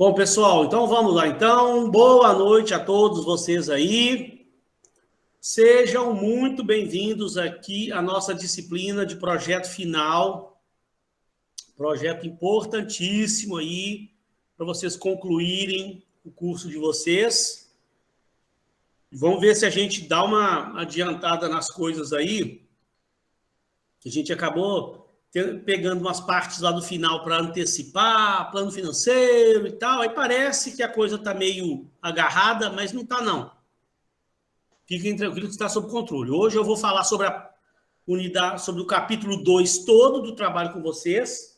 Bom, pessoal, então vamos lá. Então, boa noite a todos vocês aí. Sejam muito bem-vindos aqui à nossa disciplina de projeto final. Projeto importantíssimo aí para vocês concluírem o curso de vocês. Vamos ver se a gente dá uma adiantada nas coisas aí. A gente acabou pegando umas partes lá do final para antecipar, plano financeiro e tal, aí parece que a coisa está meio agarrada, mas não está não. Fiquem tranquilos que está sob controle. Hoje eu vou falar sobre a unidade, sobre o capítulo 2 todo do trabalho com vocês.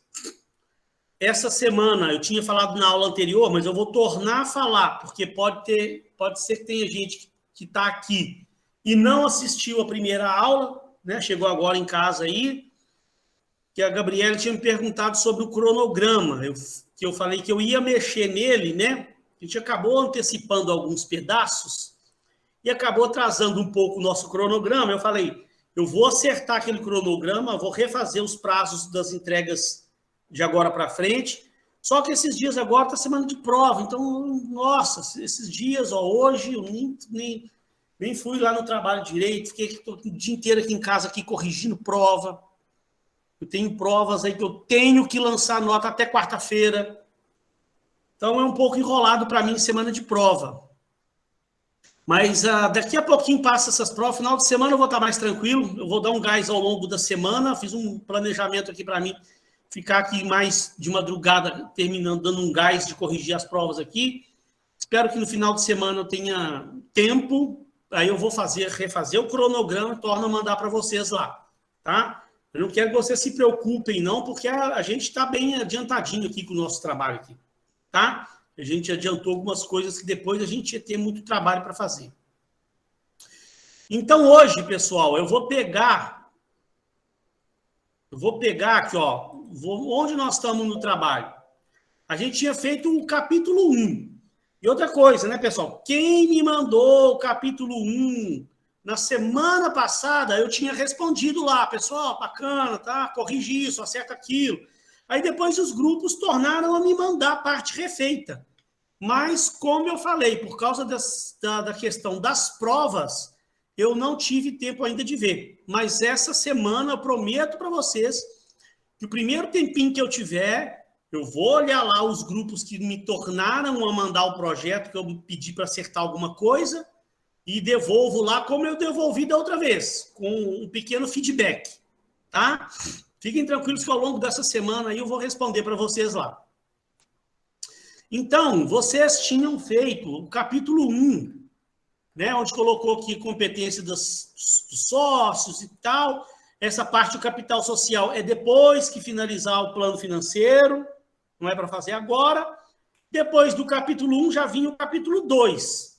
Essa semana eu tinha falado na aula anterior, mas eu vou tornar a falar, porque pode ser que tenha gente que está aqui e não assistiu a primeira aula, né? Chegou agora em casa aí, que a Gabriela tinha me perguntado sobre o cronograma, que eu falei que eu ia mexer nele, né? A gente acabou antecipando alguns pedaços e acabou atrasando um pouco o nosso cronograma. Eu falei, eu vou acertar aquele cronograma, vou refazer os prazos das entregas de agora para frente, só que esses dias agora está semana de prova, então, nossa, esses dias, ó, hoje eu nem fui lá no trabalho direito, fiquei o dia inteiro aqui em casa aqui corrigindo prova. Eu tenho provas aí que eu tenho que lançar nota até quarta-feira. Então, é um pouco enrolado para mim semana de prova. Mas daqui a pouquinho passa essas provas. Final de semana eu vou estar mais tranquilo. Eu vou dar um gás ao longo da semana. Fiz um planejamento aqui para mim ficar aqui mais de madrugada, terminando, dando um gás de corrigir as provas aqui. Espero que no final de semana eu tenha tempo. Aí eu vou refazer o cronograma e torno a mandar para vocês lá, tá? Eu não quero que vocês se preocupem, não, porque a gente está bem adiantadinho aqui com o nosso trabalho aqui, tá? A gente adiantou algumas coisas que depois a gente ia ter muito trabalho para fazer. Então, hoje, pessoal, eu vou pegar aqui, ó, onde nós estamos no trabalho. A gente tinha feito o capítulo 1. E outra coisa, né, pessoal? Quem me mandou o capítulo 1... Na semana passada, eu tinha respondido lá, pessoal, bacana, tá? Corrige isso, acerta aquilo. Aí depois os grupos tornaram a me mandar a parte refeita. Mas, como eu falei, por causa da questão das provas, eu não tive tempo ainda de ver. Mas essa semana eu prometo para vocês que o primeiro tempinho que eu tiver, eu vou olhar lá os grupos que me tornaram a mandar o projeto, que eu pedi para acertar alguma coisa, e devolvo lá como eu devolvi da outra vez, com um pequeno feedback, tá? Fiquem tranquilos que ao longo dessa semana aí eu vou responder para vocês lá. Então, vocês tinham feito o capítulo 1, né, onde colocou aqui competência dos sócios e tal. Essa parte do capital social é depois que finalizar o plano financeiro, não é para fazer agora. Depois do capítulo 1 já vinha o capítulo 2.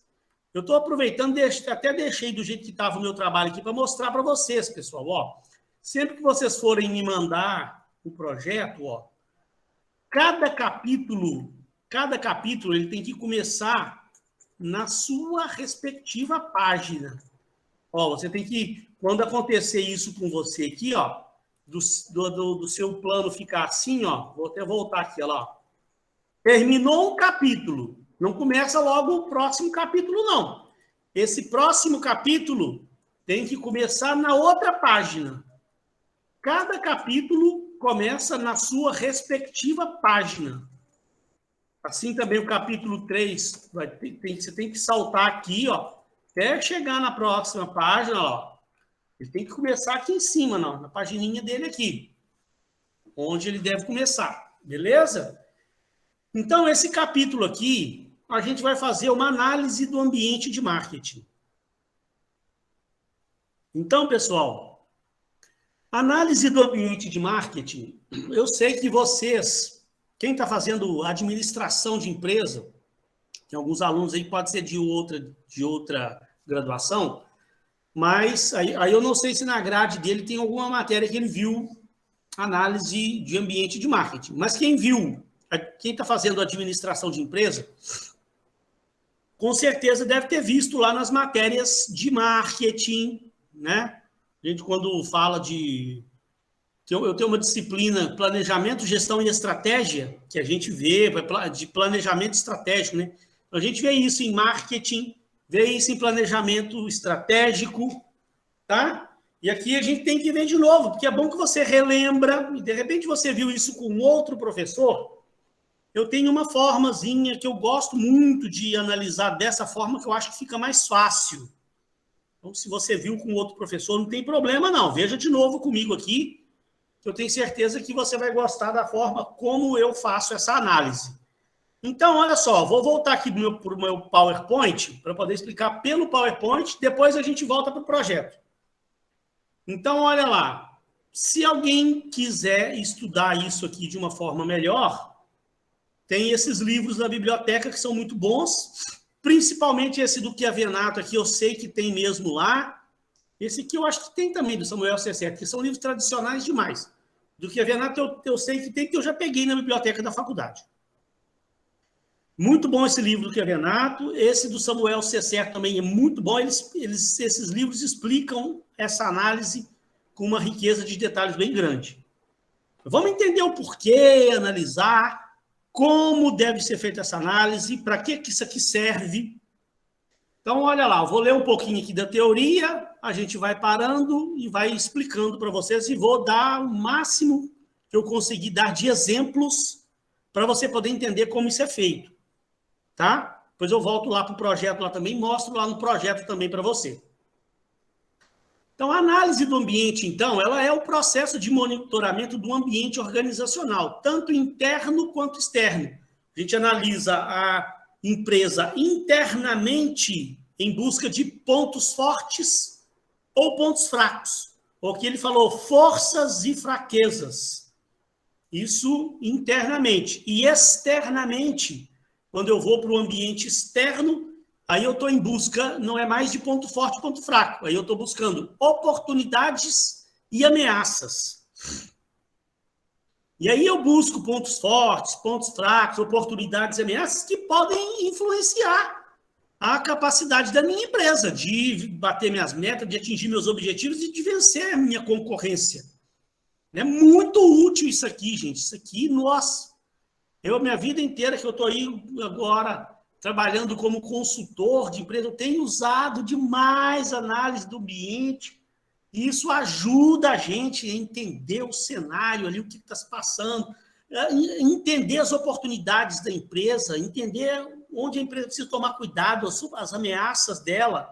Eu estou aproveitando, até deixei do jeito que estava o meu trabalho aqui para mostrar para vocês, pessoal. Ó, sempre que vocês forem me mandar o projeto, ó, cada capítulo ele tem que começar na sua respectiva página. Ó, você tem que, quando acontecer isso com você aqui, ó, do seu plano ficar assim, ó, vou até voltar aqui, ó. Terminou um capítulo. Não começa logo o próximo capítulo, não. Esse próximo capítulo tem que começar na outra página. Cada capítulo começa na sua respectiva página. Assim também o capítulo 3, você tem que saltar aqui, ó, até chegar na próxima página, ó. Ele tem que começar aqui em cima, não, na pagininha dele aqui, onde ele deve começar, beleza? Então, esse capítulo aqui, a gente vai fazer uma análise do ambiente de marketing. Então, pessoal, análise do ambiente de marketing, eu sei que vocês, quem está fazendo administração de empresa, tem alguns alunos aí que pode ser de outra graduação, mas aí eu não sei se na grade dele tem alguma matéria que ele viu análise de ambiente de marketing. Mas quem está fazendo administração de empresa, com certeza deve ter visto lá nas matérias de marketing, né? A gente, quando fala de Eu tenho uma disciplina, planejamento, gestão e estratégia, que a gente vê, de planejamento estratégico, né? A gente vê isso em marketing, vê isso em planejamento estratégico, tá? E aqui a gente tem que ver de novo, porque é bom que você relembra, e de repente você viu isso com outro professor. Eu tenho uma formazinha que eu gosto muito de analisar dessa forma, que eu acho que fica mais fácil. Então, se você viu com outro professor, não tem problema, não. Veja de novo comigo aqui, que eu tenho certeza que você vai gostar da forma como eu faço essa análise. Então, olha só, vou voltar aqui para o meu PowerPoint, para poder explicar pelo PowerPoint, depois a gente volta para o projeto. Então, olha lá, se alguém quiser estudar isso aqui de uma forma melhor, tem esses livros da biblioteca que são muito bons, principalmente esse do Chiavenato aqui, eu sei que tem mesmo lá. Esse aqui eu acho que tem também, do Samuel Cecert, que são livros tradicionais demais. Do Chiavenato eu sei que tem, que eu já peguei na biblioteca da faculdade. Muito bom esse livro do Chiavenato. Esse do Samuel Cecert também é muito bom. Esses livros explicam essa análise com uma riqueza de detalhes bem grande. Vamos entender o porquê, analisar, como deve ser feita essa análise, para que isso aqui serve. Então, olha lá, eu vou ler um pouquinho aqui da teoria, a gente vai parando e vai explicando para vocês, e vou dar o máximo que eu conseguir dar de exemplos para você poder entender como isso é feito, tá? Depois eu volto lá para o projeto lá também, mostro lá no projeto também para você. Então, a análise do ambiente, então, ela é o processo de monitoramento do ambiente organizacional, tanto interno quanto externo. A gente analisa a empresa internamente em busca de pontos fortes ou pontos fracos. O que ele falou, forças e fraquezas. Isso internamente. E externamente, quando eu vou para o ambiente externo, aí eu estou em busca, não é mais de ponto forte, ponto fraco. Aí eu estou buscando oportunidades e ameaças. E aí eu busco pontos fortes, pontos fracos, oportunidades e ameaças que podem influenciar a capacidade da minha empresa de bater minhas metas, de atingir meus objetivos e de vencer a minha concorrência. É muito útil isso aqui, gente. Isso aqui, nossa. Minha vida inteira que eu estou aí agora trabalhando como consultor de empresa, eu tenho usado demais a análise do ambiente, e isso ajuda a gente a entender o cenário ali, o que está se passando, entender as oportunidades da empresa, entender onde a empresa precisa tomar cuidado, as ameaças dela.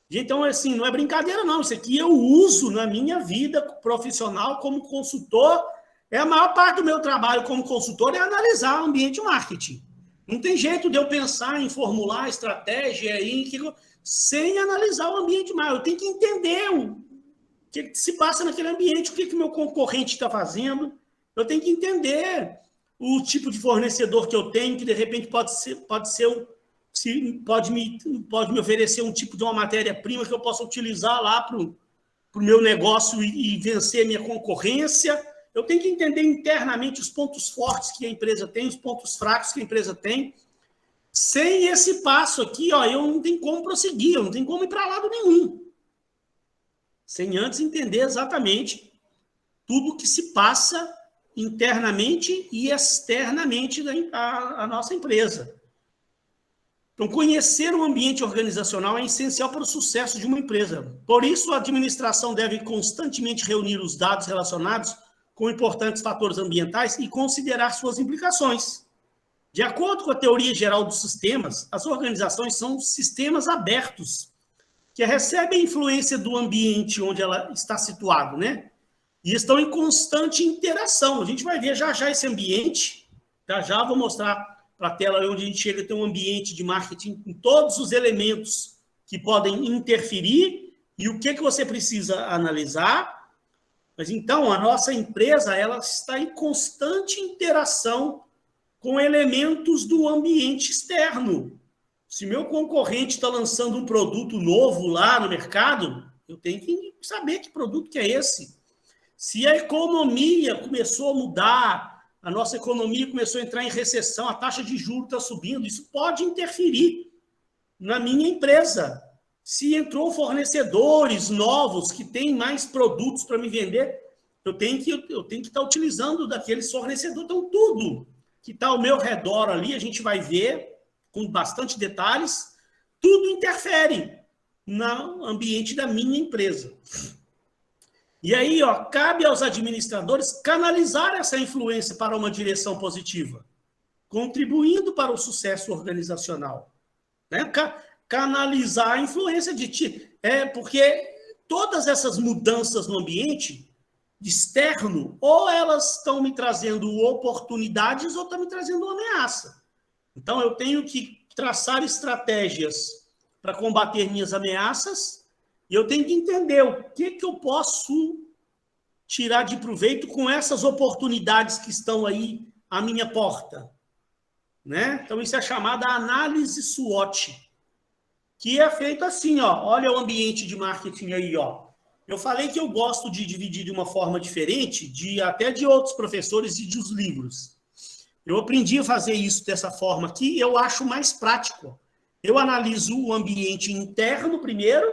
Então, assim, não é brincadeira, não. Isso aqui eu uso na minha vida profissional como consultor. A maior parte do meu trabalho como consultor é analisar o ambiente de marketing. Não tem jeito de eu pensar em formular estratégia sem analisar o ambiente mais. Eu tenho que entender o que se passa naquele ambiente, o que o meu concorrente está fazendo. Eu tenho que entender o tipo de fornecedor que eu tenho, que de repente pode me oferecer um tipo de uma matéria-prima que eu possa utilizar lá para o meu negócio e vencer a minha concorrência. Eu tenho que entender internamente os pontos fortes que a empresa tem, os pontos fracos que a empresa tem. Sem esse passo aqui, eu não tenho como prosseguir, eu não tenho como ir para lado nenhum. Sem antes entender exatamente tudo que se passa internamente e externamente da nossa empresa. Então, conhecer o ambiente organizacional é essencial para o sucesso de uma empresa. Por isso, a administração deve constantemente reunir os dados relacionados com importantes fatores ambientais e considerar suas implicações. De acordo com a teoria geral dos sistemas, as organizações são sistemas abertos, que recebem influência do ambiente onde ela está situada, né? E estão em constante interação. A gente vai ver já esse ambiente, já vou mostrar para a tela onde a gente chega a ter um ambiente de marketing com todos os elementos que podem interferir e o que você precisa analisar. Mas então, a nossa empresa ela está em constante interação com elementos do ambiente externo. Se meu concorrente está lançando um produto novo lá no mercado, eu tenho que saber que produto que é esse. Se a economia começou a mudar, a nossa economia começou a entrar em recessão, a taxa de juros está subindo, isso pode interferir na minha empresa. Se entrou fornecedores novos que têm mais produtos para me vender, eu tenho que estar utilizando daqueles fornecedores. Então, tudo que está ao meu redor ali, a gente vai ver com bastante detalhes, tudo interfere no ambiente da minha empresa. E aí, cabe aos administradores canalizar essa influência para uma direção positiva, contribuindo para o sucesso organizacional. Né? Canalizar a influência de ti. Porque todas essas mudanças no ambiente externo, ou elas estão me trazendo oportunidades ou estão me trazendo uma ameaça. Então, eu tenho que traçar estratégias para combater minhas ameaças e eu tenho que entender o que eu posso tirar de proveito com essas oportunidades que estão aí à minha porta. Né? Então, isso é chamada análise SWOT, que é feito assim, olha o ambiente de marketing aí, Eu falei que eu gosto de dividir de uma forma diferente, até de outros professores e dos livros. Eu aprendi a fazer isso dessa forma aqui, eu acho mais prático. Eu analiso o ambiente interno primeiro,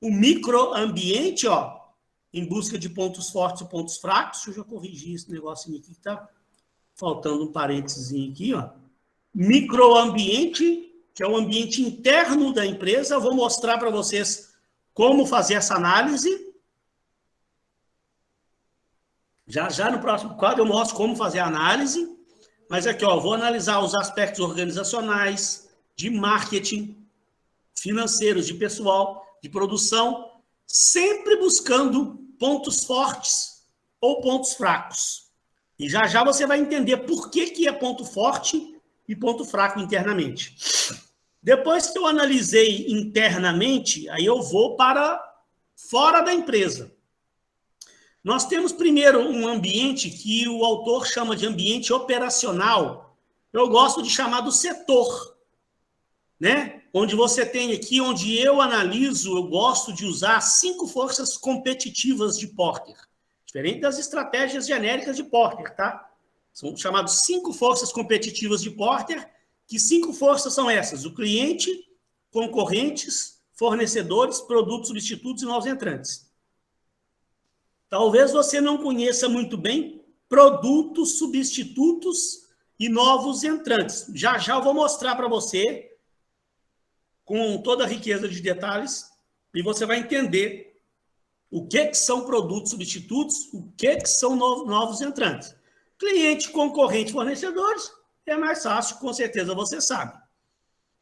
o microambiente, em busca de pontos fortes e pontos fracos. Deixa eu já corrigir esse negocinho aqui que está faltando um parênteses aqui, Microambiente, que é o ambiente interno da empresa. Eu vou mostrar para vocês como fazer essa análise. Já no próximo quadro eu mostro como fazer a análise. Mas aqui, vou analisar os aspectos organizacionais, de marketing, financeiros, de pessoal, de produção, sempre buscando pontos fortes ou pontos fracos. E já você vai entender por que é ponto forte e ponto fraco internamente. Depois que eu analisei internamente, aí eu vou para fora da empresa. Nós temos primeiro um ambiente que o autor chama de ambiente operacional. Eu gosto de chamar do setor, né? Onde você tem aqui, onde eu analiso, eu gosto de usar 5 forças competitivas de Porter. Diferente das estratégias genéricas de Porter, tá? São chamados 5 forças competitivas de Porter, que 5 forças são essas: o cliente, concorrentes, fornecedores, produtos substitutos e novos entrantes. Talvez você não conheça muito bem produtos, substitutos e novos entrantes. Já eu vou mostrar para você com toda a riqueza de detalhes e você vai entender o que são produtos substitutos, o que são novos entrantes. Cliente, concorrente, fornecedores, é mais fácil, com certeza você sabe.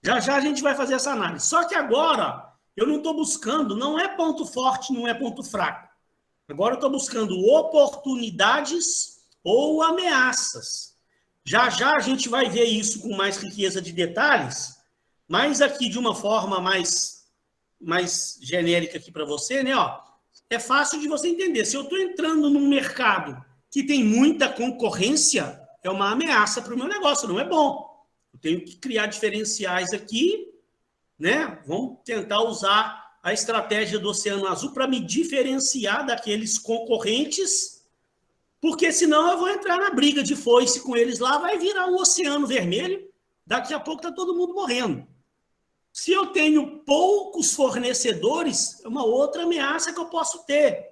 Já a gente vai fazer essa análise. Só que agora eu não estou buscando, não é ponto forte, não é ponto fraco. Agora eu estou buscando oportunidades ou ameaças. Já a gente vai ver isso com mais riqueza de detalhes, mas aqui de uma forma mais genérica aqui para você, né? É fácil de você entender. Se eu estou entrando num mercado que tem muita concorrência, é uma ameaça para o meu negócio, não é bom. Eu tenho que criar diferenciais aqui, né? Vamos tentar usar a estratégia do Oceano Azul para me diferenciar daqueles concorrentes, porque senão eu vou entrar na briga de foice com eles lá, vai virar um oceano vermelho, daqui a pouco está todo mundo morrendo. Se eu tenho poucos fornecedores, é uma outra ameaça que eu posso ter.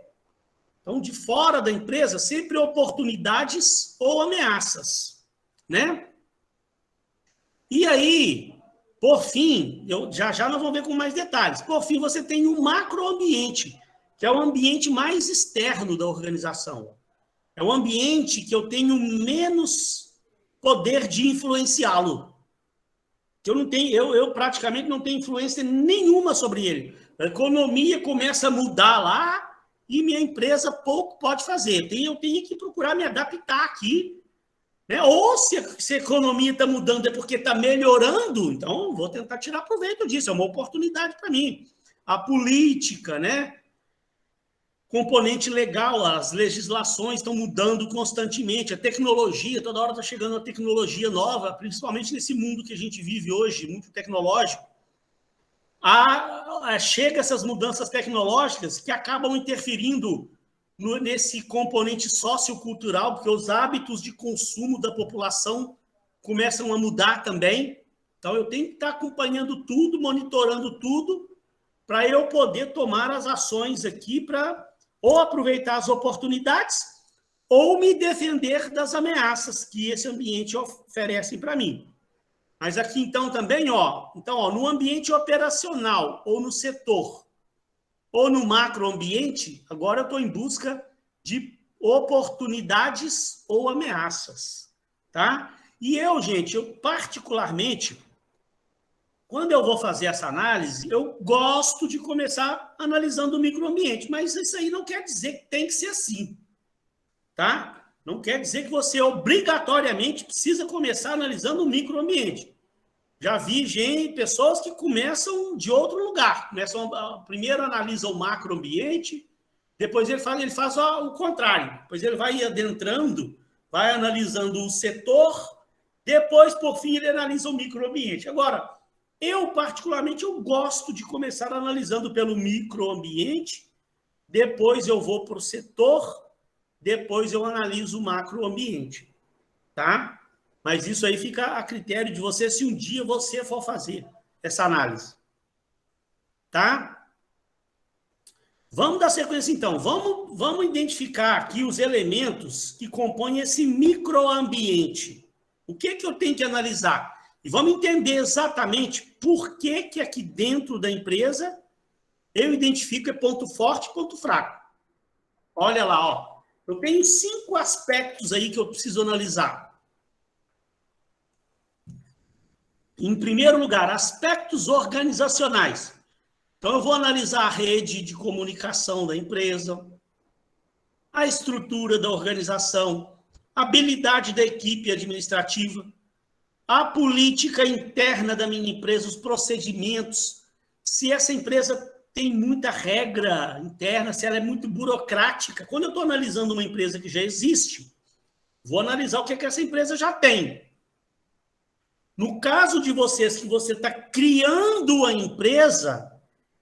Então, de fora da empresa, sempre oportunidades ou ameaças, né? E aí, por fim, já nós vamos ver com mais detalhes. Por fim, você tem o macroambiente, que é o ambiente mais externo da organização. É o ambiente que eu tenho menos poder de influenciá-lo. Eu praticamente não tenho influência nenhuma sobre ele. A economia começa a mudar lá e minha empresa pouco pode fazer. Eu tenho que procurar me adaptar aqui. Né? Ou se a economia está mudando é porque está melhorando, então vou tentar tirar proveito disso, é uma oportunidade para mim. A política, né? Componente legal, as legislações estão mudando constantemente, a tecnologia, toda hora está chegando uma tecnologia nova, principalmente nesse mundo que a gente vive hoje, muito tecnológico. Chega essas mudanças tecnológicas que acabam interferindo nesse componente sociocultural, porque os hábitos de consumo da população começam a mudar também. Então, eu tenho que estar acompanhando tudo, monitorando tudo, para eu poder tomar as ações aqui para ou aproveitar as oportunidades, ou me defender das ameaças que esse ambiente oferece para mim. Mas aqui, então, também, no ambiente operacional, ou no setor, ou no macroambiente, agora eu estou em busca de oportunidades ou ameaças, tá? E gente, eu particularmente, quando eu vou fazer essa análise, eu gosto de começar analisando o microambiente, mas isso aí não quer dizer que tem que ser assim, tá? Não quer dizer que você obrigatoriamente precisa começar analisando o microambiente. Já vi pessoas que começam de outro lugar. Primeiro analisa o macroambiente, depois ele faz o contrário. Depois ele vai adentrando, vai analisando o setor, depois, por fim, ele analisa o microambiente. Agora, particularmente, eu gosto de começar analisando pelo microambiente, depois eu vou para o setor, depois eu analiso o macroambiente, tá? Mas isso aí fica a critério de você, se um dia você for fazer essa análise. Tá? Vamos dar sequência, então. Vamos identificar aqui os elementos que compõem esse microambiente. O que eu tenho que analisar? E vamos entender exatamente por que aqui dentro da empresa eu identifico ponto forte e ponto fraco. Olha lá, eu tenho 5 aspectos aí que eu preciso analisar. Em primeiro lugar, aspectos organizacionais. Então, eu vou analisar a rede de comunicação da empresa, a estrutura da organização, a habilidade da equipe administrativa, a política interna da minha empresa, os procedimentos, se essa empresa tem muita regra interna, se ela é muito burocrática. Quando eu estou analisando uma empresa que já existe, vou analisar o que essa empresa já tem. No caso de vocês, que você está criando a empresa,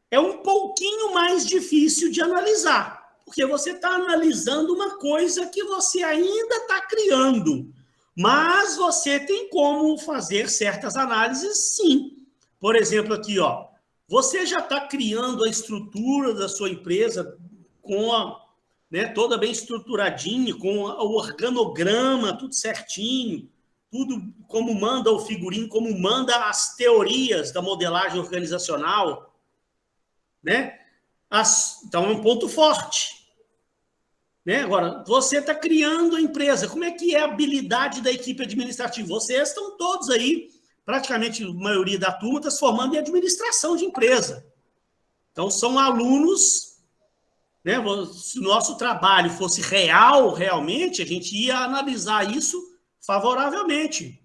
é um pouquinho mais difícil de analisar, porque você está analisando uma coisa que você ainda está criando, mas você tem como fazer certas análises, sim. Por exemplo, aqui, você já está criando a estrutura da sua empresa com toda bem estruturadinha, com o organograma, tudo certinho, tudo como manda o figurino, como manda as teorias da modelagem organizacional, né? Então, é um ponto forte. Né? Agora, você está criando a empresa. Como é que é a habilidade da equipe administrativa? Vocês estão todos aí, praticamente a maioria da turma está se formando em administração de empresa. Então, são alunos, né? Se o nosso trabalho fosse realmente, a gente ia analisar isso favoravelmente.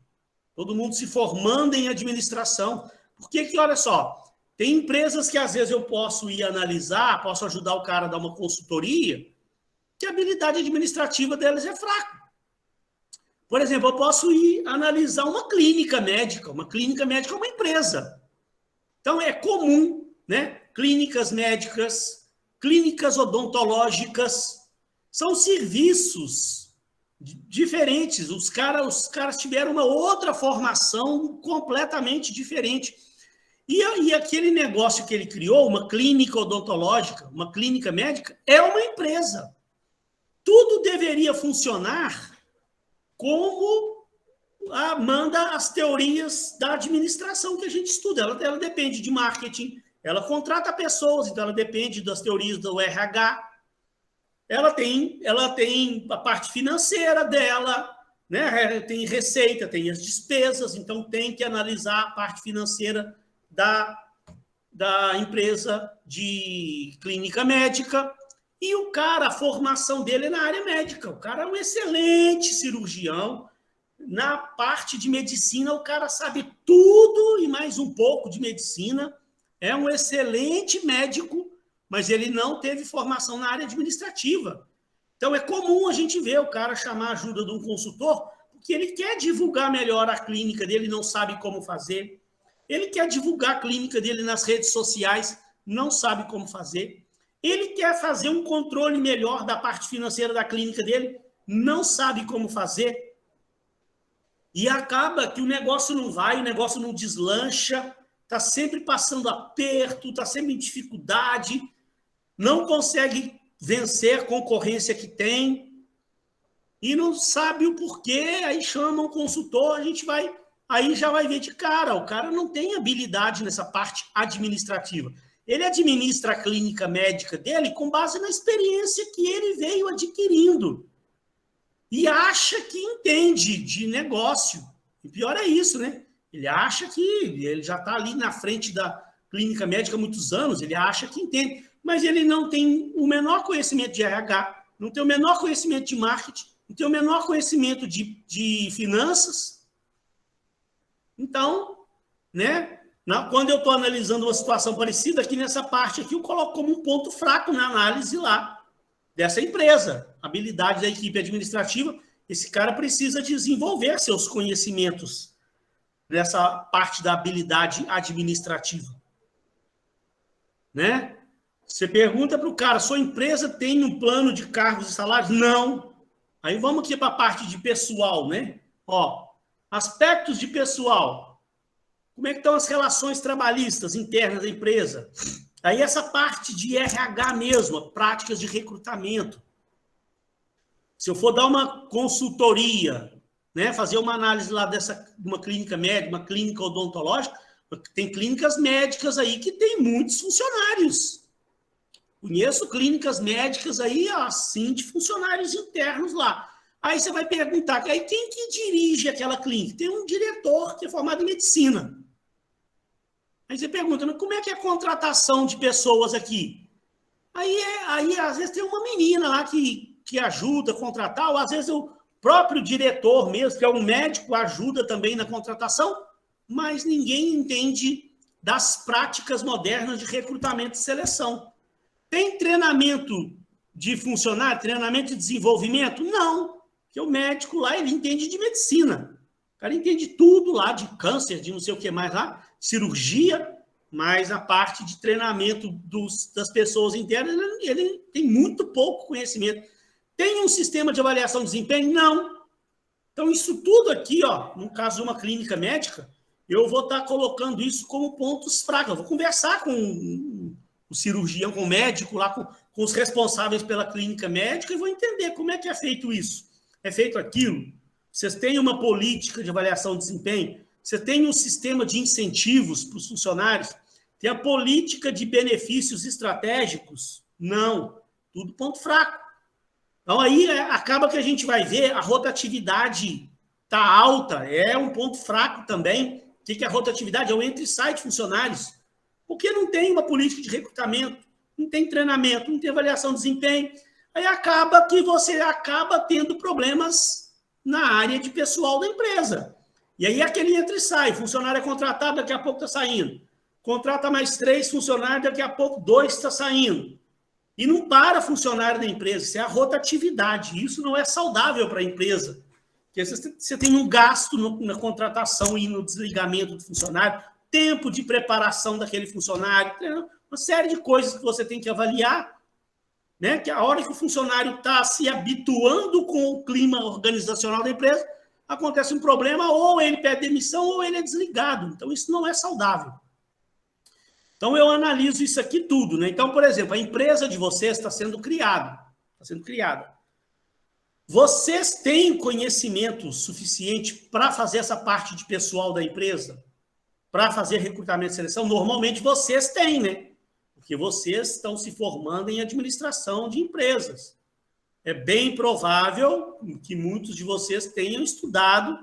Todo mundo se formando em administração. Porque olha só, tem empresas que às vezes eu posso ir analisar, posso ajudar o cara a dar uma consultoria, que a habilidade administrativa deles é fraca. Por exemplo, eu posso ir analisar uma clínica médica. Uma clínica médica é uma empresa. Então, é comum, né? Clínicas médicas, clínicas odontológicas, são serviços diferentes. Os caras tiveram uma outra formação completamente diferente. E aquele negócio que ele criou, uma clínica odontológica, uma clínica médica, é uma empresa. Tudo deveria funcionar como manda as teorias da administração que a gente estuda. Ela depende de marketing, ela contrata pessoas, então ela depende das teorias do RH. Ela tem a parte financeira dela, né? Tem receita, tem as despesas, então tem que analisar a parte financeira da empresa de clínica médica. E o cara, a formação dele é na área médica. O cara é um excelente cirurgião. Na parte de medicina, o cara sabe tudo e mais um pouco de medicina. É um excelente médico, mas ele não teve formação na área administrativa. Então, é comum a gente ver o cara chamar a ajuda de um consultor, porque ele quer divulgar melhor a clínica dele, não sabe como fazer. Ele quer divulgar a clínica dele nas redes sociais, não sabe como fazer. Ele quer fazer um controle melhor da parte financeira da clínica dele, não sabe como fazer. E acaba que o negócio não vai, o negócio não deslancha, está sempre passando aperto, está sempre em dificuldade, não consegue vencer a concorrência que tem e não sabe o porquê, aí chama um consultor, a gente vai, aí já vai ver de cara, o cara não tem habilidade nessa parte administrativa. Ele administra a clínica médica dele com base na experiência que ele veio adquirindo e acha que entende de negócio. E pior é isso, né? Ele acha que ele já está ali na frente da clínica médica há muitos anos, ele acha que entende, mas ele não tem o menor conhecimento de RH, não tem o menor conhecimento de marketing, não tem o menor conhecimento de finanças. Então, né, quando eu estou analisando uma situação parecida, aqui nessa parte aqui, eu coloco como um ponto fraco na análise lá dessa empresa. Habilidade da equipe administrativa, esse cara precisa desenvolver seus conhecimentos nessa parte da habilidade administrativa. Né? Você pergunta para o cara, sua empresa tem um plano de cargos e salários? Não. Aí vamos aqui para a parte de pessoal, né? Ó, aspectos de pessoal. Como é que estão as relações trabalhistas internas da empresa? Aí essa parte de RH mesmo, práticas de recrutamento. Se eu for dar uma consultoria, né, fazer uma análise lá dessa uma clínica médica, uma clínica odontológica, tem clínicas médicas aí que tem muitos funcionários. Conheço clínicas médicas aí, assim, de funcionários internos lá. Aí você vai perguntar, aí quem que dirige aquela clínica? Tem um diretor que é formado em medicina. Aí você pergunta, mas como é que é a contratação de pessoas aqui? Aí às vezes tem uma menina lá que ajuda a contratar, ou às vezes o próprio diretor mesmo, que é um médico, ajuda também na contratação, mas ninguém entende das práticas modernas de recrutamento e seleção. Tem treinamento de funcionário, treinamento de desenvolvimento? Não, porque o médico lá, ele entende de medicina. O cara entende tudo lá, de câncer, de não sei o que mais lá, cirurgia, mas a parte de treinamento das pessoas internas, ele tem muito pouco conhecimento. Tem um sistema de avaliação de desempenho? Não. Então, isso tudo aqui, ó, no caso de uma clínica médica, eu vou estar colocando isso como pontos fracos. Eu vou conversar com o cirurgião, com o médico, lá com os responsáveis pela clínica médica e vou entender como é que é feito isso. É feito aquilo? Vocês têm uma política de avaliação de desempenho? Você tem um sistema de incentivos para os funcionários? Tem a política de benefícios estratégicos? Não. Tudo ponto fraco. Então, aí acaba que a gente vai ver a rotatividade está alta, é um ponto fraco também. O que é a rotatividade? É o entre e sai de funcionários. Porque não tem uma política de recrutamento, não tem treinamento, não tem avaliação de desempenho. Aí acaba que você acaba tendo problemas na área de pessoal da empresa. E aí aquele entra e sai, funcionário é contratado, daqui a pouco está saindo. Contrata mais 3 funcionários, daqui a pouco 2 está saindo. E não para funcionário da empresa, isso é a rotatividade. Isso não é saudável para a empresa. Porque você tem um gasto na contratação e no desligamento do funcionário, tempo de preparação daquele funcionário, uma série de coisas que você tem que avaliar, né? Que a hora que o funcionário está se habituando com o clima organizacional da empresa, acontece um problema, ou ele pede demissão, ou ele é desligado. Então, isso não é saudável. Então, eu analiso isso aqui tudo, né? Então, por exemplo, a empresa de vocês está sendo criada. Está sendo criada. Vocês têm conhecimento suficiente para fazer essa parte de pessoal da empresa? Para fazer recrutamento e seleção? Normalmente vocês têm, né? Porque vocês estão se formando em administração de empresas. É bem provável que muitos de vocês tenham estudado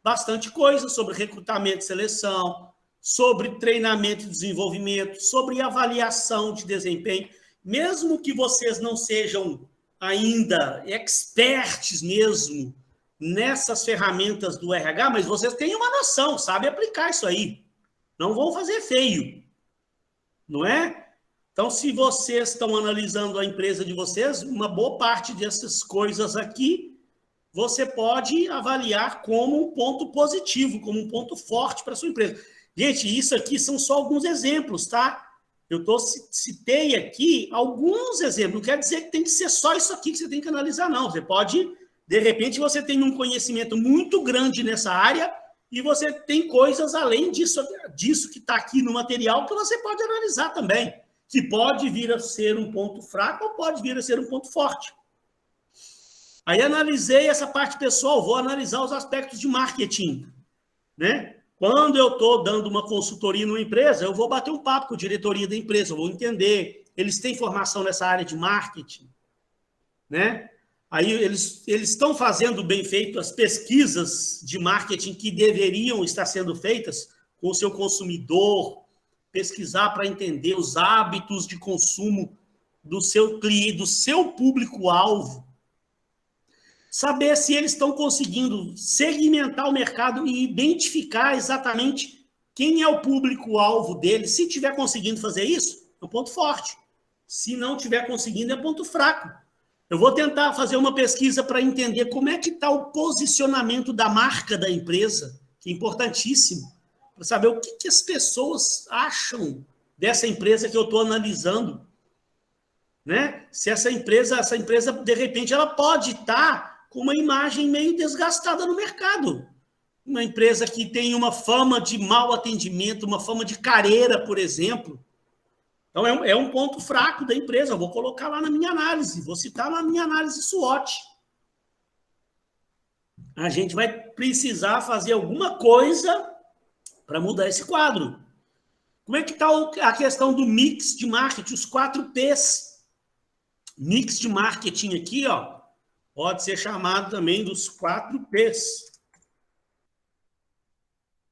bastante coisa sobre recrutamento e seleção, sobre treinamento e desenvolvimento, sobre avaliação de desempenho. Mesmo que vocês não sejam ainda experts mesmo nessas ferramentas do RH, mas vocês têm uma noção, sabem aplicar isso aí. Não vão fazer feio, não é? Então, se vocês estão analisando a empresa de vocês, uma boa parte dessas coisas aqui, você pode avaliar como um ponto positivo, como um ponto forte para a sua empresa. Gente, isso aqui são só alguns exemplos, tá? Eu citei aqui alguns exemplos. Não quer dizer que tem que ser só isso aqui que você tem que analisar, não. Você pode, de repente, você tem um conhecimento muito grande nessa área e você tem coisas além disso que está aqui no material que você pode analisar também. que pode vir a ser um ponto fraco ou pode vir a ser um ponto forte. Aí analisei essa parte pessoal, vou analisar os aspectos de marketing, né? Quando eu estou dando uma consultoria numa empresa, eu vou bater um papo com a diretoria da empresa, eu vou entender, eles têm formação nessa área de marketing, né? Aí eles estão fazendo bem feito as pesquisas de marketing que deveriam estar sendo feitas com o seu consumidor, pesquisar para entender os hábitos de consumo do seu cliente, do seu público-alvo, saber se eles estão conseguindo segmentar o mercado e identificar exatamente quem é o público-alvo deles. Se estiver conseguindo fazer isso, é um ponto forte. Se não estiver conseguindo, é ponto fraco. Eu vou tentar fazer uma pesquisa para entender como é que está o posicionamento da marca da empresa, que é importantíssimo, para saber o que as pessoas acham dessa empresa que eu estou analisando. Né? Se essa empresa, de repente, ela pode estar com uma imagem meio desgastada no mercado. Uma empresa que tem uma fama de mau atendimento, uma fama de careira, por exemplo. Então, é um ponto fraco da empresa. Eu vou colocar lá na minha análise, vou citar na minha análise SWOT. A gente vai precisar fazer alguma coisa para mudar esse quadro. Como é que está a questão do mix de marketing, os 4 P's? Mix de marketing aqui, ó, pode ser chamado também dos 4 P's.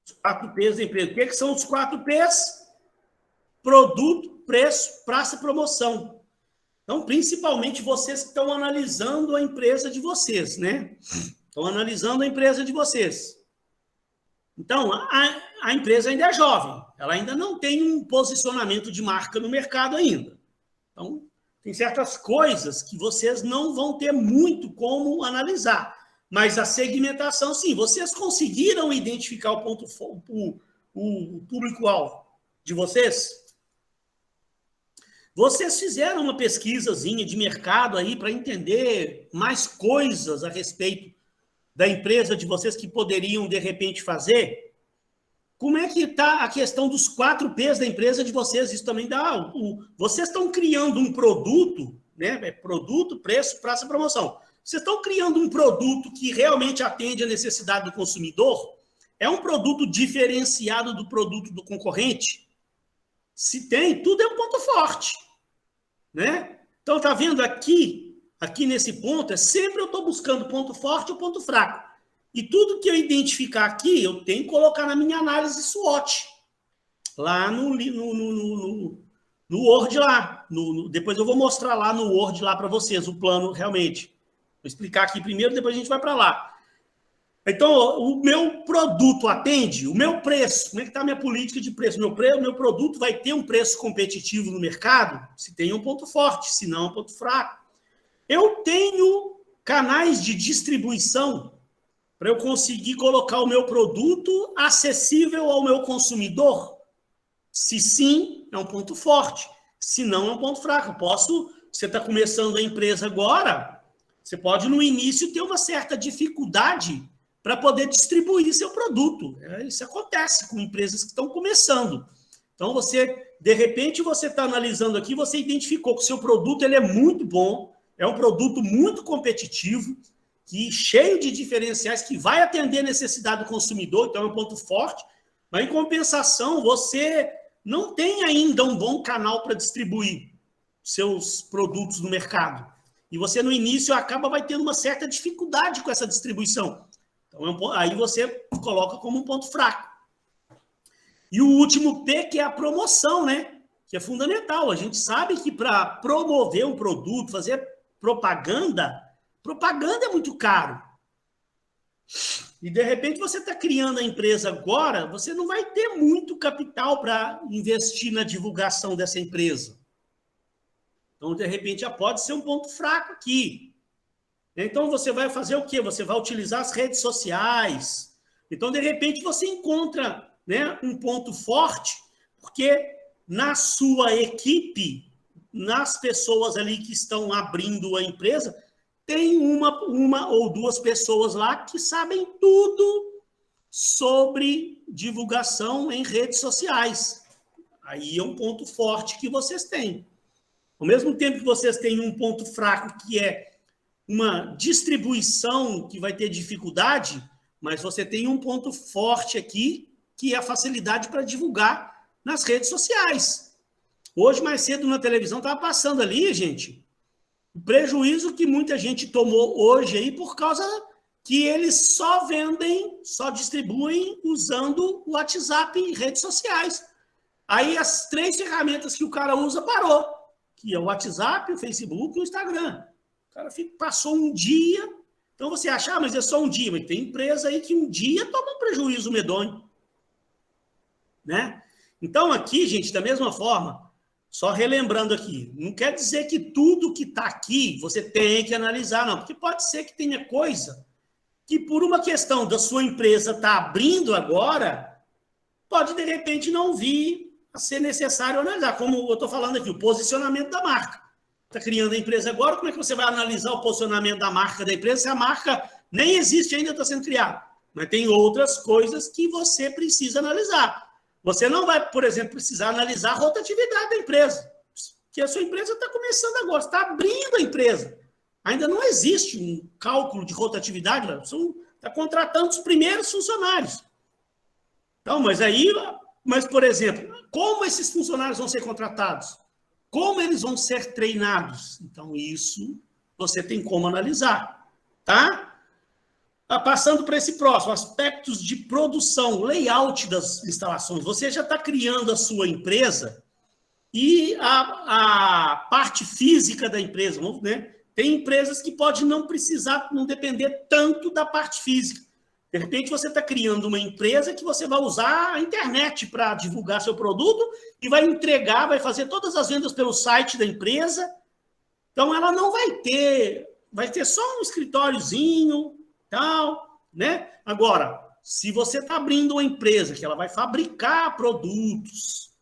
Os 4 P's da empresa. O que são os 4 P's? Produto, preço, praça e promoção. Então, principalmente vocês que estão analisando a empresa de vocês, né? Estão analisando a empresa de vocês. Então, a empresa ainda é jovem. Ela ainda não tem um posicionamento de marca no mercado ainda. Então, tem certas coisas que vocês não vão ter muito como analisar. Mas a segmentação, sim. Vocês conseguiram identificar o público-alvo de vocês? Vocês fizeram uma pesquisazinha de mercado aí para entender mais coisas a respeito da empresa de vocês que poderiam, de repente, fazer? Como é que está a questão dos 4 P's da empresa de vocês? Isso também dá... Vocês estão criando um produto, né? Produto, preço, praça e promoção. Vocês estão criando um produto que realmente atende a necessidade do consumidor? É um produto diferenciado do produto do concorrente? Se tem, tudo é um ponto forte, né? Então, tá vendo aqui nesse ponto, sempre eu estou buscando ponto forte ou ponto fraco. E tudo que eu identificar aqui, eu tenho que colocar na minha análise SWOT. Lá no Word lá. Depois eu vou mostrar lá no Word lá para vocês o plano realmente. Vou explicar aqui primeiro, depois a gente vai para lá. Então, o meu produto atende? O meu preço? Como é que está a minha política de preço? O meu produto vai ter um preço competitivo no mercado? Se tem um ponto forte, se não, um ponto fraco. Eu tenho canais de distribuição para eu conseguir colocar o meu produto acessível ao meu consumidor? Se sim, é um ponto forte. Se não, é um ponto fraco. Você está começando a empresa agora, você pode, no início, ter uma certa dificuldade para poder distribuir seu produto. Isso acontece com empresas que estão começando. Então, de repente, você está analisando aqui, você identificou que o seu produto ele é muito bom, é um produto muito competitivo, cheio de diferenciais, que vai atender a necessidade do consumidor, então é um ponto forte, mas, em compensação, você não tem ainda um bom canal para distribuir seus produtos no mercado. E você, no início, vai tendo uma certa dificuldade com essa distribuição. Então, aí você coloca como um ponto fraco. E o último P, que é a promoção, né? Que é fundamental. A gente sabe que para promover um produto, fazer propaganda é muito caro. E, de repente, você está criando a empresa agora, você não vai ter muito capital para investir na divulgação dessa empresa. Então, de repente, já pode ser um ponto fraco aqui. Então, você vai fazer o quê? Você vai utilizar as redes sociais. Então, de repente, você encontra, né, um ponto forte, porque na sua equipe, nas pessoas ali que estão abrindo a empresa, tem uma ou duas pessoas lá que sabem tudo sobre divulgação em redes sociais. Aí é um ponto forte que vocês têm. Ao mesmo tempo que vocês têm um ponto fraco, que é uma distribuição que vai ter dificuldade, mas você tem um ponto forte aqui, que é a facilidade para divulgar nas redes sociais. Hoje, mais cedo, na televisão, estava passando ali, gente, o prejuízo que muita gente tomou hoje aí por causa que eles só vendem, só distribuem usando o WhatsApp e redes sociais. Aí as 3 ferramentas que o cara usa parou, que é o WhatsApp, o Facebook e o Instagram. O cara passou um dia, então você acha, mas é só um dia, mas tem empresa aí que um dia toma um prejuízo medonho. Né? Então aqui, gente, da mesma forma, só relembrando aqui, não quer dizer que tudo que está aqui você tem que analisar, não, porque pode ser que tenha coisa que por uma questão da sua empresa estar abrindo agora, pode de repente não vir a ser necessário analisar, como eu estou falando aqui, o posicionamento da marca. Está criando a empresa agora, como é que você vai analisar o posicionamento da marca da empresa se a marca nem existe ainda, está sendo criada? Mas tem outras coisas que você precisa analisar. Você não vai, por exemplo, precisar analisar a rotatividade da empresa, porque a sua empresa está começando agora, está abrindo a empresa. Ainda não existe um cálculo de rotatividade, está contratando os primeiros funcionários. Então, mas, por exemplo, como esses funcionários vão ser contratados? Como eles vão ser treinados? Então, isso você tem como analisar, tá? Passando para esse próximo, aspectos de produção, layout das instalações. Você já está criando a sua empresa e a parte física da empresa, né? Tem empresas que podem não precisar, não depender tanto da parte física. De repente, você está criando uma empresa que você vai usar a internet para divulgar seu produto e vai entregar, vai fazer todas as vendas pelo site da empresa. Então, ela não vai ter só um escritóriozinho, tal, né? Agora, se você está abrindo uma empresa que ela vai fabricar produtos,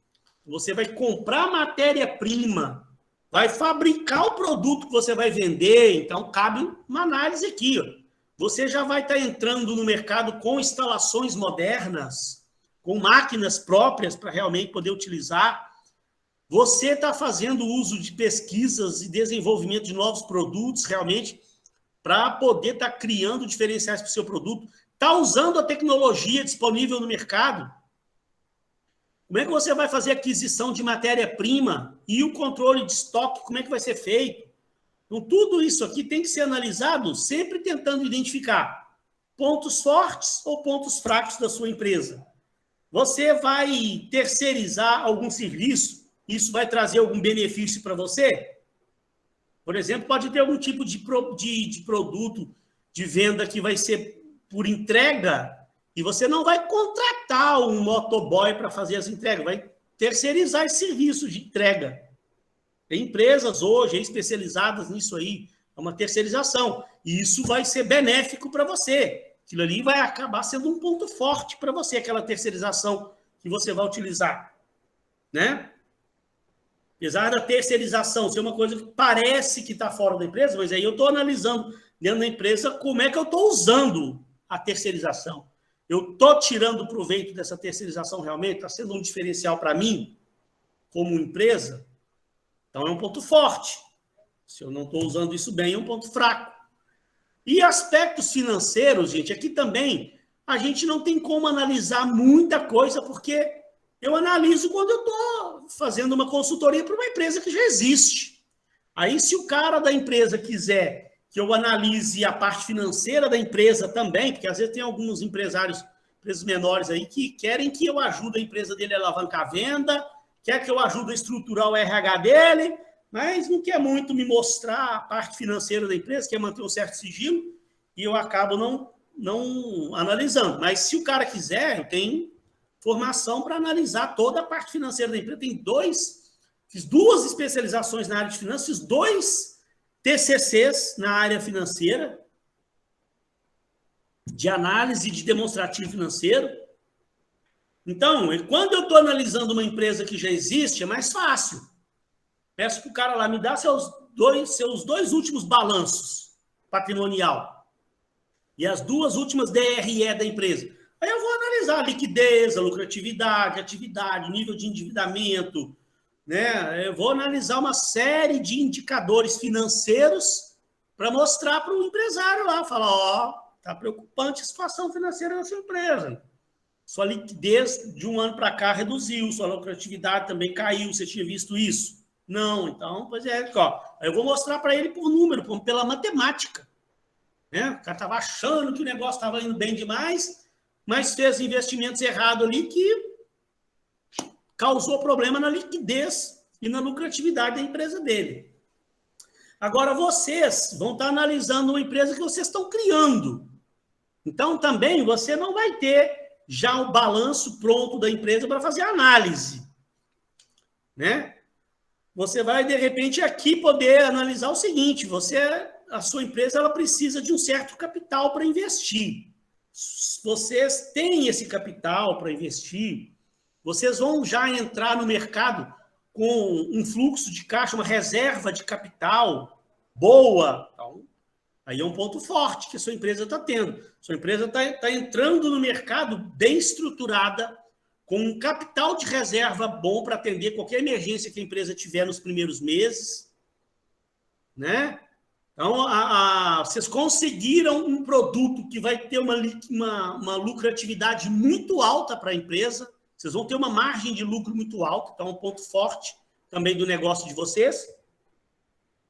você vai comprar matéria-prima, vai fabricar o produto que você vai vender, então cabe uma análise aqui, ó. Você já vai estar entrando no mercado com instalações modernas, com máquinas próprias para realmente poder utilizar. Você está fazendo uso de pesquisas e desenvolvimento de novos produtos, realmente, para poder estar criando diferenciais para o seu produto. Está usando a tecnologia disponível no mercado. Como é que você vai fazer aquisição de matéria-prima e o controle de estoque, como é que vai ser feito? Então, tudo isso aqui tem que ser analisado, sempre tentando identificar pontos fortes ou pontos fracos da sua empresa. Você vai terceirizar algum serviço, isso vai trazer algum benefício para você? Por exemplo, pode ter algum tipo de produto de venda que vai ser por entrega e você não vai contratar um motoboy para fazer as entregas, vai terceirizar esse serviço de entrega. Tem empresas hoje especializadas nisso aí, é uma terceirização. E isso vai ser benéfico para você. Aquilo ali vai acabar sendo um ponto forte para você, aquela terceirização que você vai utilizar. Né? Apesar da terceirização ser uma coisa que parece que está fora da empresa, mas aí eu estou analisando dentro da empresa como é que eu estou usando a terceirização. Eu estou tirando proveito dessa terceirização realmente? Está sendo um diferencial para mim, como empresa? Então, é um ponto forte. Se eu não estou usando isso bem, é um ponto fraco. E aspectos financeiros, gente, aqui também a gente não tem como analisar muita coisa, porque eu analiso quando eu estou fazendo uma consultoria para uma empresa que já existe. Aí, se o cara da empresa quiser que eu analise a parte financeira da empresa também, porque às vezes tem alguns empresários, empresas menores aí, que querem que eu ajude a empresa dele a alavancar a venda, quer que eu ajude a estruturar o RH dele, mas não quer muito me mostrar a parte financeira da empresa, quer manter um certo sigilo, e eu acabo não analisando. Mas se o cara quiser, eu tenho formação para analisar toda a parte financeira da empresa. Fiz 2 especializações na área de finanças, fiz 2 TCCs na área financeira, de análise de demonstrativo financeiro. Então, quando eu estou analisando uma empresa que já existe, é mais fácil. Peço para o cara lá, me dá seus dois últimos balanços patrimonial e as 2 últimas DRE da empresa. Aí eu vou analisar a liquidez, a lucratividade, a atividade, nível de endividamento, né? Eu vou analisar uma série de indicadores financeiros para mostrar para o empresário lá, falar, ó, tá preocupante a situação financeira da sua empresa. Sua liquidez de um ano para cá reduziu, sua lucratividade também caiu, você tinha visto isso? Não, então, pois é, ó, aí eu vou mostrar para ele por número, pela matemática. Né? O cara estava achando que o negócio estava indo bem demais, mas fez investimentos errados ali que causou problema na liquidez e na lucratividade da empresa dele. Agora, vocês vão estar analisando uma empresa que vocês estão criando. Então, também, você não vai ter já o balanço pronto da empresa para fazer análise. Né? Você vai, de repente, aqui poder analisar o seguinte, a sua empresa ela precisa de um certo capital para investir. Vocês têm esse capital para investir, vocês vão já entrar no mercado com um fluxo de caixa, uma reserva de capital boa. Então, aí é um ponto forte que a sua empresa está tendo. Sua empresa está entrando no mercado bem estruturada, com um capital de reserva bom para atender qualquer emergência que a empresa tiver nos primeiros meses. Né? Então, vocês conseguiram um produto que vai ter uma lucratividade muito alta para a empresa, vocês vão ter uma margem de lucro muito alta, então é um ponto forte também do negócio de vocês.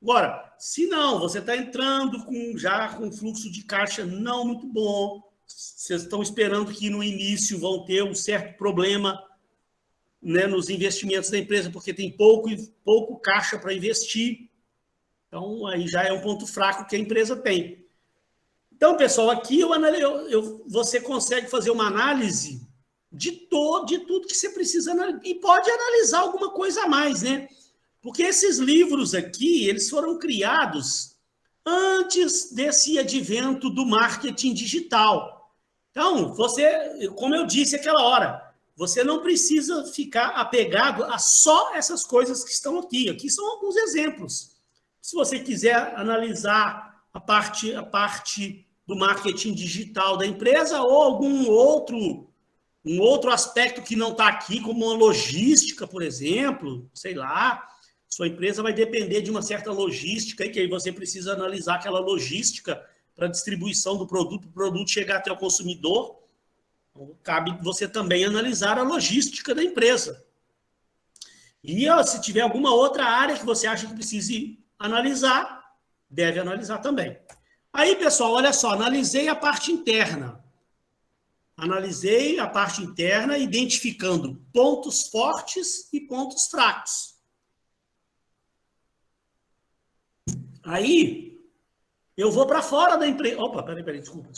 Agora, se não, você está entrando já com fluxo de caixa não muito bom, vocês estão esperando que no início vão ter um certo problema, né, nos investimentos da empresa, porque tem pouco caixa para investir. Então, aí já é um ponto fraco que a empresa tem. Então, pessoal, aqui você consegue fazer uma análise de tudo que você precisa analisar. E pode analisar alguma coisa a mais, né? Porque esses livros aqui, eles foram criados antes desse advento do marketing digital. Então, como eu disse aquela hora, você não precisa ficar apegado a só essas coisas que estão aqui. Aqui são alguns exemplos. Se você quiser analisar a parte do marketing digital da empresa ou algum outro aspecto que não está aqui, como uma logística, por exemplo, sei lá, sua empresa vai depender de uma certa logística, e que aí você precisa analisar aquela logística para a distribuição do produto, para o produto chegar até o consumidor. Então, cabe você também analisar a logística da empresa. E se tiver alguma outra área que você acha que precise analisar, deve analisar também. Aí, pessoal, olha só, analisei a parte interna. Analisei a parte interna, identificando pontos fortes e pontos fracos. Aí, eu vou para fora da empresa. Opa, peraí, desculpa.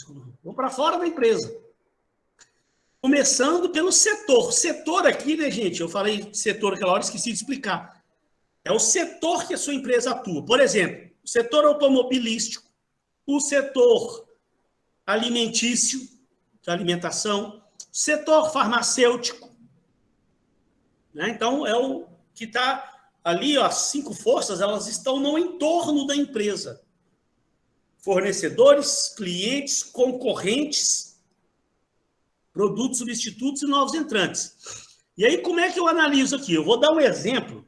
Vou para fora da empresa. Começando pelo setor. Setor aqui, né, gente? Eu falei setor aquela hora, esqueci de explicar. É o setor que a sua empresa atua. Por exemplo, o setor automobilístico, o setor alimentício, de alimentação, o setor farmacêutico. Né? Então, é o que está ali, ó, as 5 forças, elas estão no entorno da empresa. Fornecedores, clientes, concorrentes, produtos substitutos e novos entrantes. E aí, como é que eu analiso aqui? Eu vou dar um exemplo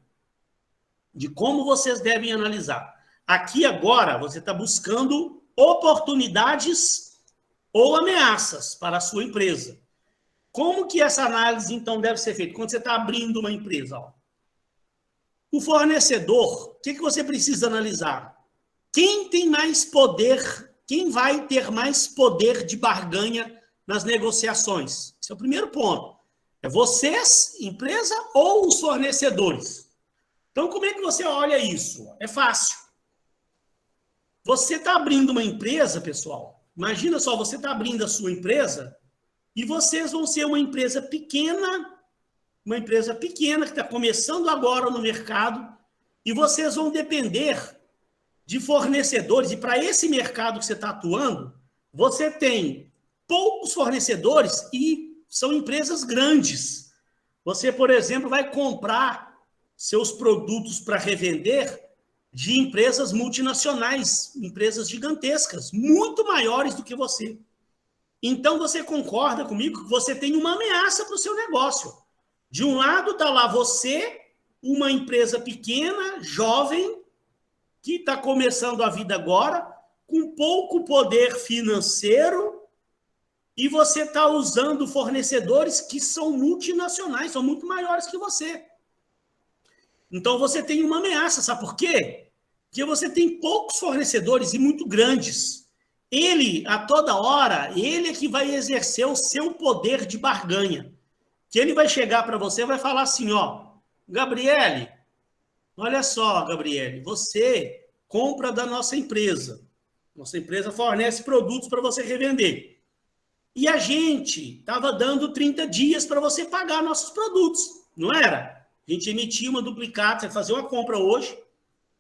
de como vocês devem analisar. Aqui agora, você está buscando oportunidades ou ameaças para a sua empresa. Como que essa análise, então, deve ser feita? Quando você está abrindo uma empresa, ó. O fornecedor, o que você precisa analisar? Quem tem mais poder, quem vai ter mais poder de barganha nas negociações? Esse é o primeiro ponto. É vocês, empresa, ou os fornecedores? Então, como é que você olha isso? É fácil. Você está abrindo uma empresa, pessoal. Imagina só, você está abrindo a sua empresa e vocês vão ser uma empresa pequena que está começando agora no mercado, e vocês vão depender de fornecedores. E para esse mercado que você está atuando, você tem poucos fornecedores e são empresas grandes. Você, por exemplo, vai comprar seus produtos para revender de empresas multinacionais, empresas gigantescas, muito maiores do que você. Então, você concorda comigo que você tem uma ameaça para o seu negócio. De um lado, está lá você, uma empresa pequena, jovem, que está começando a vida agora, com pouco poder financeiro, e você está usando fornecedores que são multinacionais, são muito maiores que você. Então, você tem uma ameaça, sabe por quê? Porque você tem poucos fornecedores e muito grandes. Ele, a toda hora, ele é que vai exercer o seu poder de barganha. Que ele vai chegar para você e vai falar assim, ó, Gabriele, olha só, Gabriele, você compra da nossa empresa. Nossa empresa fornece produtos para você revender. E a gente estava dando 30 dias para você pagar nossos produtos, não era? A gente emitia uma duplicata, você fazia uma compra hoje,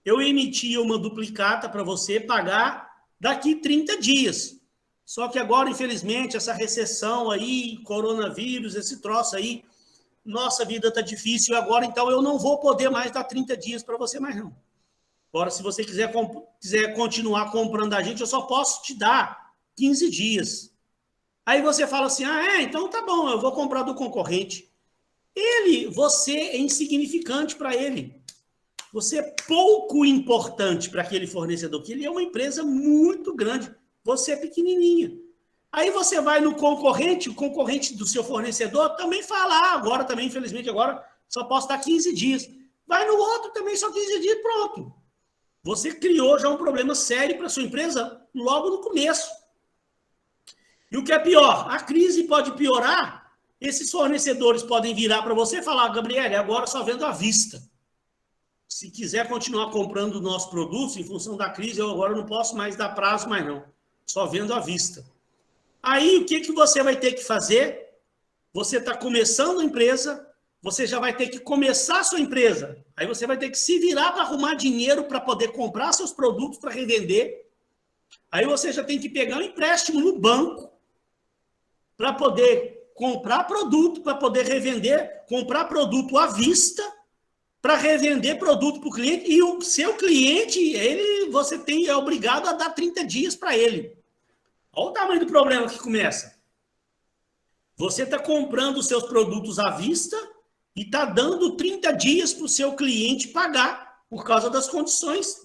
eu emitia uma duplicata para você pagar daqui 30 dias. Só que agora, infelizmente, essa recessão aí, coronavírus, esse troço aí, nossa vida está difícil agora, então eu não vou poder mais dar 30 dias para você mais não. Agora, se você quiser continuar comprando a gente, eu só posso te dar 15 dias. Aí você fala assim, então tá bom, eu vou comprar do concorrente. Você é insignificante para ele. Você é pouco importante para aquele fornecedor, porque ele é uma empresa muito grande. Você é pequenininha. Aí você vai no concorrente, o concorrente do seu fornecedor também fala, agora também, infelizmente, agora só posso dar 15 dias. Vai no outro também, só 15 dias, pronto. Você criou já um problema sério para sua empresa logo no começo. E o que é pior, a crise pode piorar, esses fornecedores podem virar para você e falar, Gabriele, agora só vendo à vista. Se quiser continuar comprando nossos produtos, em função da crise, eu agora não posso mais dar prazo, mais não. Só vendo à vista. Aí, o que você vai ter que fazer? Você está começando a empresa, você já vai ter que começar a sua empresa. Aí você vai ter que se virar para arrumar dinheiro para poder comprar seus produtos para revender. Aí você já tem que pegar um empréstimo no banco para poder comprar produto, para poder revender, comprar produto à vista, para revender produto para o cliente, e o seu cliente, você é obrigado a dar 30 dias para ele. Olha o tamanho do problema que começa. Você está comprando os seus produtos à vista e está dando 30 dias para o seu cliente pagar por causa das condições.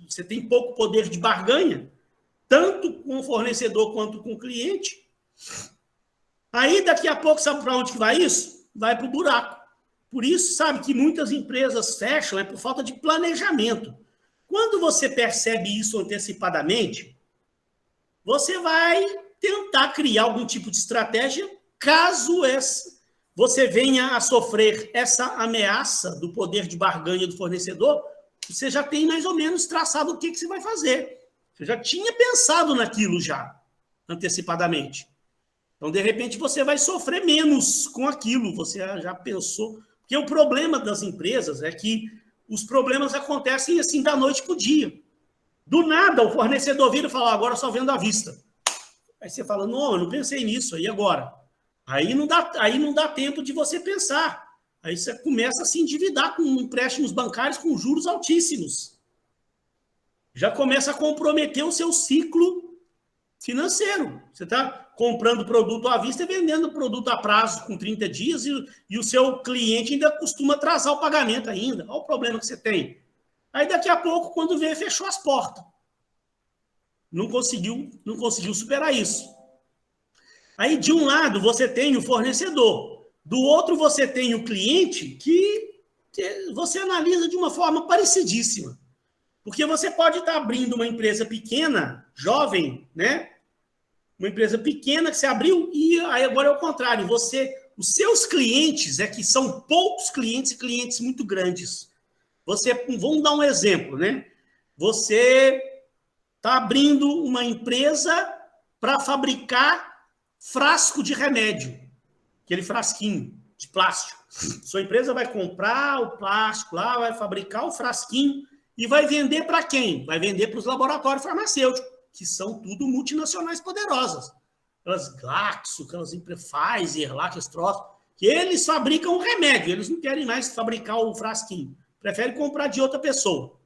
Você tem pouco poder de barganha, tanto com o fornecedor quanto com o cliente. Aí, daqui a pouco, sabe para onde que vai isso? Vai para o buraco. Por isso, sabe que muitas empresas fecham por falta de planejamento. Quando você percebe isso antecipadamente, você vai tentar criar algum tipo de estratégia, caso você venha a sofrer essa ameaça do poder de barganha do fornecedor, você já tem mais ou menos traçado o que você vai fazer. Você já tinha pensado naquilo já, antecipadamente. Então, de repente, você vai sofrer menos com aquilo, você já pensou. Porque o problema das empresas é que os problemas acontecem assim da noite para o dia. Do nada, o fornecedor vira e fala, agora só vendo à vista. Aí você fala, não, eu não pensei nisso, aí agora? Aí não dá tempo de você pensar. Aí você começa a se endividar com empréstimos bancários com juros altíssimos. Já começa a comprometer o seu ciclo financeiro. Você está comprando produto à vista e vendendo produto a prazo com 30 dias e o seu cliente ainda costuma atrasar o pagamento ainda. Olha o problema que você tem. Aí daqui a pouco, quando vê, fechou as portas. Não conseguiu superar isso. Aí de um lado você tem o fornecedor, do outro você tem o cliente que você analisa de uma forma parecidíssima. Porque você pode estar abrindo uma empresa pequena, jovem, né? Uma empresa pequena que você abriu e aí agora é o contrário. Os seus clientes que são poucos clientes e clientes muito grandes. Vamos dar um exemplo, né? Você está abrindo uma empresa para fabricar frasco de remédio, aquele frasquinho de plástico. Sua empresa vai comprar o plástico lá, vai fabricar o frasquinho e vai vender para quem? Vai vender para os laboratórios farmacêuticos, que são tudo multinacionais poderosas. Aquelas Glaxo, aquelas Pfizer lá, que os troços, que eles fabricam o remédio, eles não querem mais fabricar o frasquinho, preferem comprar de outra pessoa.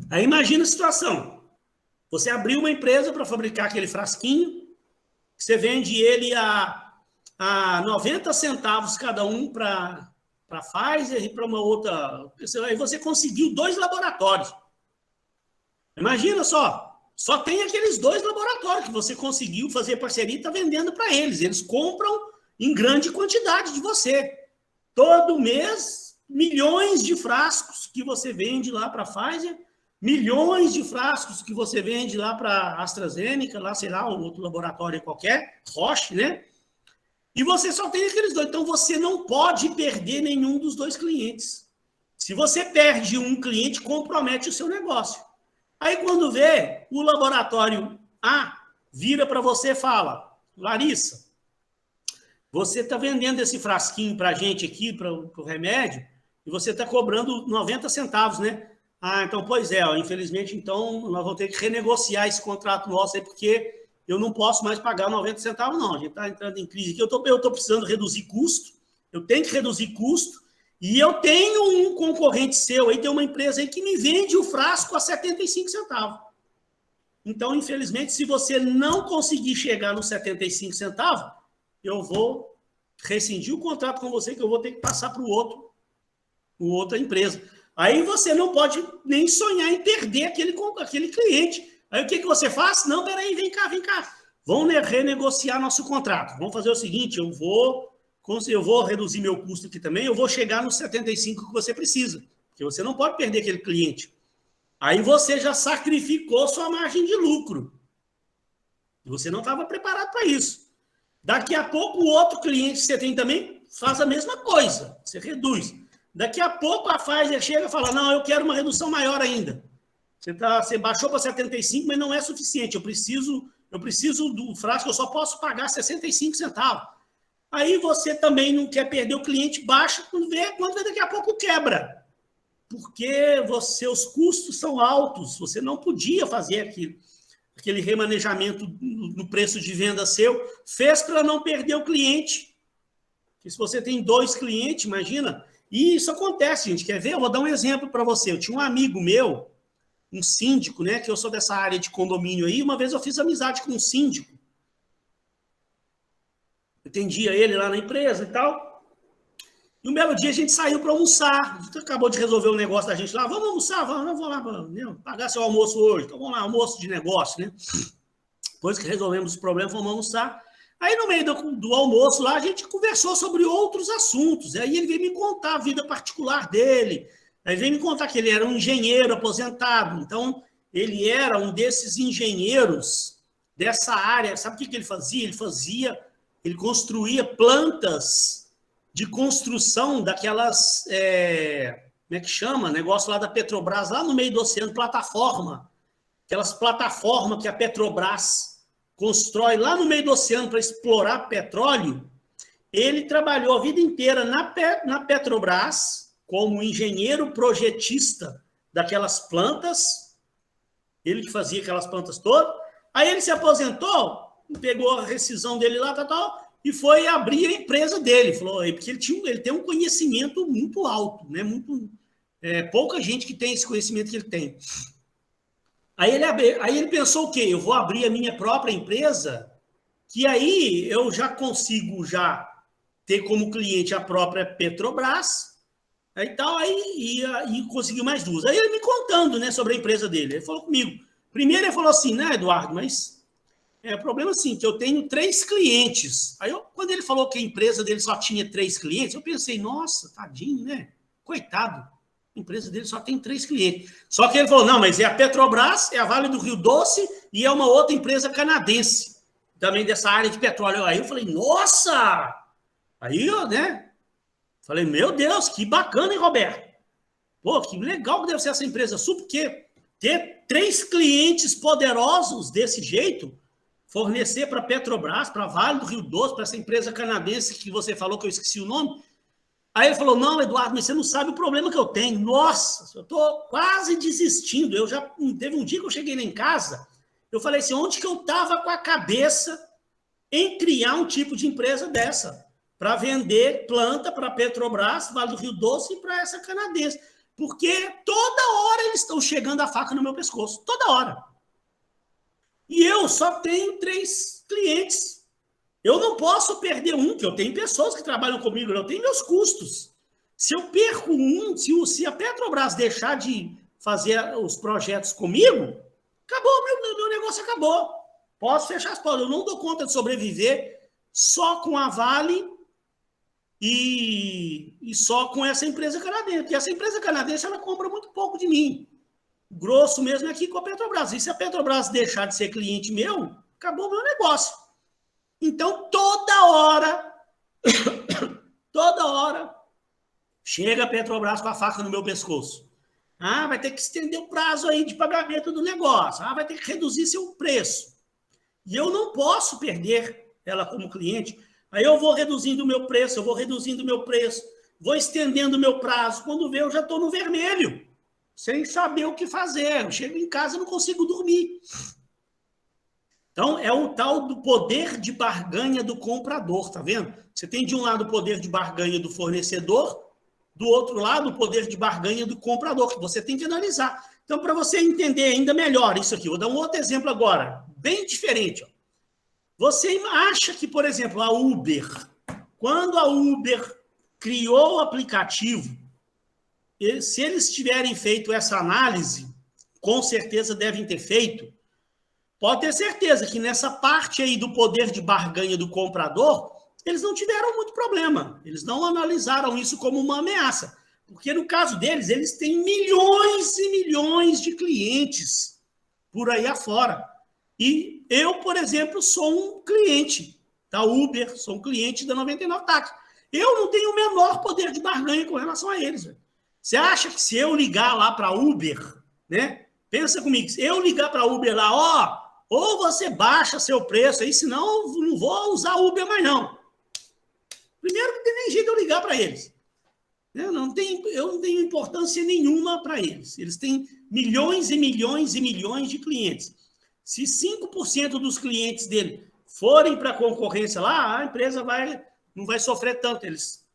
Aí imagina a situação. Você abriu uma empresa para fabricar aquele frasquinho, você vende ele a 90 centavos cada um para a Pfizer e para uma outra. Aí você conseguiu 2 laboratórios. Imagina só tem aqueles 2 laboratórios que você conseguiu fazer parceria e está vendendo para eles. Eles compram em grande quantidade de você. Todo mês, milhões de frascos que você vende lá para a Pfizer, milhões de frascos que você vende lá para a AstraZeneca, lá, sei lá, um outro laboratório qualquer, Roche, né? E você só tem aqueles 2. Então, você não pode perder nenhum dos 2 clientes. Se você perde um cliente, compromete o seu negócio. Aí, quando vê, o laboratório A vira para você e fala, Larissa, você está vendendo esse frasquinho para a gente aqui, para o remédio, e você está cobrando 90 centavos, né? Ah, então, pois é, ó, infelizmente, então, nós vamos ter que renegociar esse contrato nosso aí, porque eu não posso mais pagar 90 centavos, não. A gente está entrando em crise aqui, eu estou precisando reduzir custo, eu tenho que reduzir custo, e eu tenho um concorrente seu aí, tem uma empresa aí que me vende o frasco a 75 centavos. Então, infelizmente, se você não conseguir chegar nos 75 centavos, eu vou rescindir o contrato com você, que eu vou ter que passar para outra empresa. Aí você não pode nem sonhar em perder aquele cliente. Aí o que você faz? Não, peraí, vem cá. Vamos renegociar nosso contrato. Vamos fazer o seguinte, eu vou reduzir meu custo aqui também, eu vou chegar nos 75 que você precisa. Porque você não pode perder aquele cliente. Aí você já sacrificou sua margem de lucro. Você não estava preparado para isso. Daqui a pouco o outro cliente que você tem também faz a mesma coisa. Você reduz. Daqui a pouco a Pfizer chega e fala, não, eu quero uma redução maior ainda. Você baixou para 75, mas não é suficiente. Eu preciso do frasco, eu só posso pagar 65 centavos. Aí você também não quer perder o cliente, baixa, quando vê daqui a pouco quebra. Porque seus custos são altos, você não podia fazer aquele remanejamento no preço de venda seu, fez para não perder o cliente. Porque se você tem 2 clientes, imagina... E isso acontece, gente. Quer ver? Eu vou dar um exemplo para você. Eu tinha um amigo meu, um síndico, né? Que eu sou dessa área de condomínio aí. Uma vez eu fiz amizade com um síndico. Eu atendia ele lá na empresa e tal. E um belo dia a gente saiu para almoçar. A gente acabou de resolver um negócio da gente lá. Vamos almoçar? Vamos lá, pagar seu almoço hoje. Então vamos lá, almoço de negócio, né? Depois que resolvemos o problema, vamos almoçar. Aí, no meio do almoço lá, a gente conversou sobre outros assuntos. Aí ele veio me contar a vida particular dele. Aí veio me contar que ele era um engenheiro aposentado. Então, ele era um desses engenheiros dessa área. Sabe o que ele fazia? Ele construía plantas de construção daquelas... como é que chama? Negócio lá da Petrobras, lá no meio do oceano, plataforma. Aquelas plataformas que a Petrobras constrói lá no meio do oceano para explorar petróleo. Ele trabalhou a vida inteira na Petrobras como engenheiro projetista daquelas plantas. Ele que fazia aquelas plantas todas. Aí ele se aposentou, pegou a rescisão dele lá, e foi abrir a empresa dele. Falou, porque ele tem um conhecimento muito alto, né? Pouca gente que tem esse conhecimento que ele tem. Aí ele pensou o quê? Eu vou abrir a minha própria empresa, que aí eu já consigo ter como cliente a própria Petrobras, e conseguiu mais 2. Aí ele me contando, né, sobre a empresa dele. Ele falou comigo. Primeiro ele falou assim, né, Eduardo, mas o problema é assim, que eu tenho 3 clientes. Aí quando ele falou que a empresa dele só tinha 3 clientes, eu pensei, nossa, tadinho, né? Coitado. A empresa dele só tem 3 clientes. Só que ele falou, não, mas é a Petrobras, é a Vale do Rio Doce e é uma outra empresa canadense, também dessa área de petróleo. Aí eu falei, nossa! Aí, né? Falei, meu Deus, que bacana, hein, Roberto? Pô, que legal que deve ser essa empresa. Porque ter 3 clientes poderosos desse jeito, fornecer para a Petrobras, para a Vale do Rio Doce, para essa empresa canadense que você falou que eu esqueci o nome. Aí ele falou, não, Eduardo, mas você não sabe o problema que eu tenho. Nossa, eu estou quase desistindo. Teve um dia que eu cheguei lá em casa, eu falei assim, onde que eu estava com a cabeça em criar um tipo de empresa dessa? Para vender planta para a Petrobras, Vale do Rio Doce e para essa canadense. Porque toda hora eles estão chegando a faca no meu pescoço. Toda hora. E eu só tenho 3 clientes. Eu não posso perder um, que eu tenho pessoas que trabalham comigo, eu tenho meus custos. Se eu perco um, se a Petrobras deixar de fazer os projetos comigo, acabou, meu negócio acabou. Posso fechar as portas. Eu não dou conta de sobreviver só com a Vale e só com essa empresa canadense. Porque essa empresa canadense, ela compra muito pouco de mim. O grosso mesmo é aqui com a Petrobras. E se a Petrobras deixar de ser cliente meu, acabou o meu negócio. Então, toda hora, chega a Petrobras com a faca no meu pescoço. Ah, vai ter que estender o prazo aí de pagamento do negócio. Ah, vai ter que reduzir seu preço. E eu não posso perder ela como cliente. Aí eu vou reduzindo o meu preço, vou estendendo o meu prazo. Quando vê, eu já estou no vermelho, sem saber o que fazer. Eu chego em casa e não consigo dormir. Então, é o tal do poder de barganha do comprador, tá vendo? Você tem de um lado o poder de barganha do fornecedor, do outro lado o poder de barganha do comprador, que você tem que analisar. Então, para você entender ainda melhor isso aqui, vou dar um outro exemplo agora, bem diferente. Ó. Você acha que, por exemplo, a Uber, quando a Uber criou o aplicativo, se eles tiverem feito essa análise, com certeza devem ter feito, pode ter certeza que nessa parte aí do poder de barganha do comprador, eles não tiveram muito problema. Eles não analisaram isso como uma ameaça. Porque no caso deles, eles têm milhões e milhões de clientes por aí afora. E eu, por exemplo, sou um cliente da Uber, sou um cliente da 99 Táxi. Eu não tenho o menor poder de barganha com relação a eles. Véio. Você acha que se eu ligar lá para a Uber, né? Pensa comigo, se eu ligar para a Uber lá, ó, ou você baixa seu preço aí, senão eu não vou usar Uber mais não. Primeiro, não tem nem jeito de eu ligar para eles. Eu não tenho importância nenhuma para eles. Eles têm milhões e milhões e milhões de clientes. Se 5% dos clientes dele forem para a concorrência lá, a empresa não vai sofrer tanto. Eles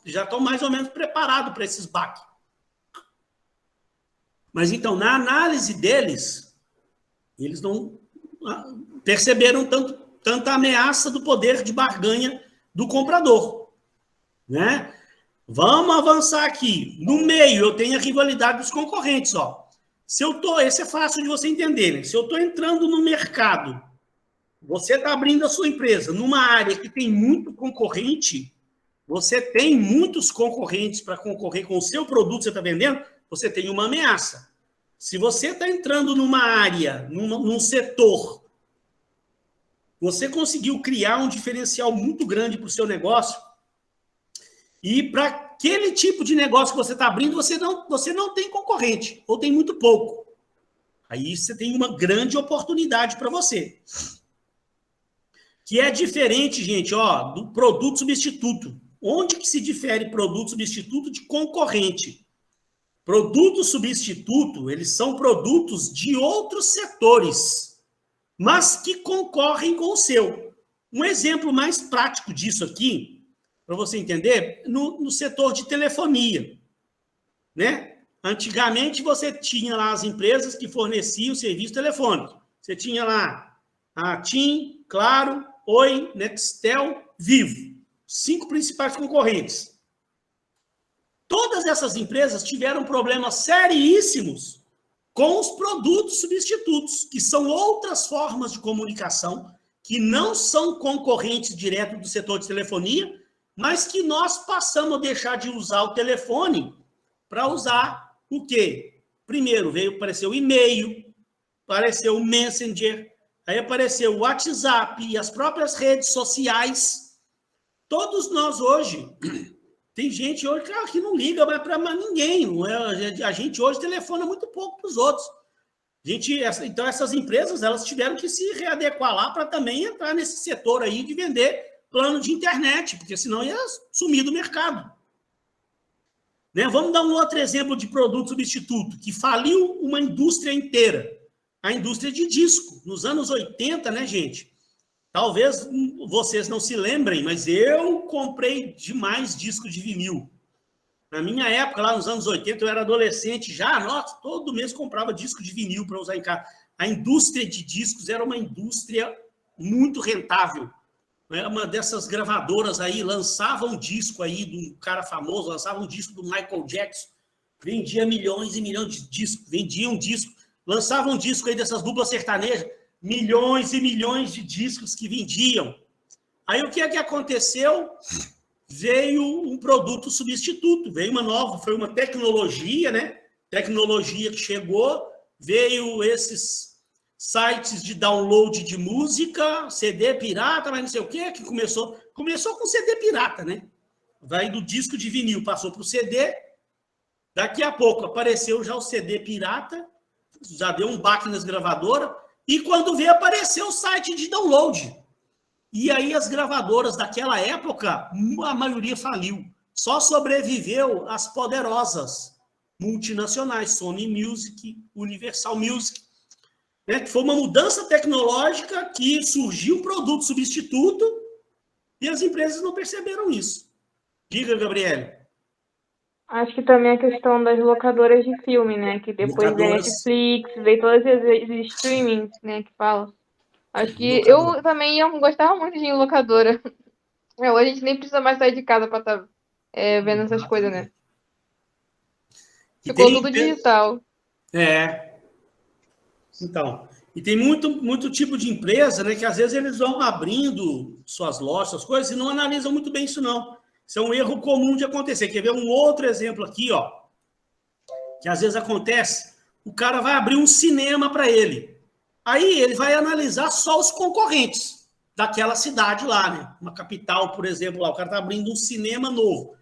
já estão mais ou menos preparados para esses baques. Mas então, na análise deles, eles não perceberam tanta ameaça do poder de barganha do comprador, né? Vamos avançar aqui. No meio, eu tenho a rivalidade dos concorrentes, ó. Esse é fácil de você entender, né? Se eu estou entrando no mercado, você está abrindo a sua empresa numa área que tem muito concorrente, você tem muitos concorrentes para concorrer com o seu produto que você está vendendo, você tem uma ameaça. Se você está entrando numa área, num setor, você conseguiu criar um diferencial muito grande para o seu negócio, e para aquele tipo de negócio que você está abrindo, você não tem concorrente, ou tem muito pouco. Aí você tem uma grande oportunidade para você. Que é diferente, gente, ó, do produto substituto. Onde que se difere produto substituto de concorrente? Produto substituto, eles são produtos de outros setores, mas que concorrem com o seu. Um exemplo mais prático disso aqui, para você entender, no setor de telefonia, né? Antigamente, você tinha lá as empresas que forneciam serviço telefônico. Você tinha lá a TIM, Claro, Oi, Nextel, Vivo. 5 principais concorrentes. Todas essas empresas tiveram problemas seríssimos com os produtos substitutos, que são outras formas de comunicação, que não são concorrentes direto do setor de telefonia, mas que nós passamos a deixar de usar o telefone para usar o quê? Primeiro veio aparecer o e-mail, apareceu o Messenger, aí apareceu o WhatsApp e as próprias redes sociais. Todos nós hoje, tem gente hoje que não liga mais para ninguém. Não é? A gente hoje telefona muito pouco para os outros. Então, essas empresas elas tiveram que se readequar lá para também entrar nesse setor aí de vender plano de internet, porque senão ia sumir do mercado. Né? Vamos dar um outro exemplo de produto substituto, que faliu uma indústria inteira. A indústria de disco. Nos anos 80, né, gente? Talvez vocês não se lembrem, mas eu comprei demais disco de vinil. Na minha época, lá nos anos 80, eu era adolescente já, nossa, todo mês comprava disco de vinil para usar em casa. a indústria de discos era uma indústria muito rentável. Uma dessas gravadoras aí lançava um disco aí de um cara famoso, lançava um disco do Michael Jackson, vendia milhões e milhões de discos, vendia um disco, lançava um disco aí dessas duplas sertanejas, milhões e milhões de discos que vendiam. Aí o que é que aconteceu? Veio um produto substituto, veio uma nova, foi uma tecnologia, né? Tecnologia que chegou, veio esses sites de download de música, CD pirata, mas não sei o quê, que começou com CD pirata, né? Vai do disco de vinil, passou para o CD, daqui a pouco apareceu já o CD pirata, já deu um baque nas gravadoras, e quando veio apareceu o site de download. E aí as gravadoras daquela época, a maioria faliu. Só sobreviveu as poderosas multinacionais, Sony Music, Universal Music, né? Que foi uma mudança tecnológica que surgiu um produto substituto e as empresas não perceberam isso. Diga, Gabriele. Acho que também a questão das locadoras de filme, né? Que depois veio Netflix, veio todos esses streamings, né? Que falam. Acho que eu também gostava muito de ir em locadora. Hoje a gente nem precisa mais sair de casa pra estar vendo essas coisas, né? Ficou tudo digital. Então, e tem muito tipo de empresa, né? Que às vezes eles vão abrindo suas lojas, suas coisas, e não analisam muito bem isso, não. Isso é um erro comum de acontecer. Quer ver um outro exemplo aqui, ó? Que às vezes acontece, o cara vai abrir um cinema para ele. Aí ele vai analisar só os concorrentes daquela cidade lá, né? Uma capital, por exemplo, lá, o cara está abrindo um cinema novo.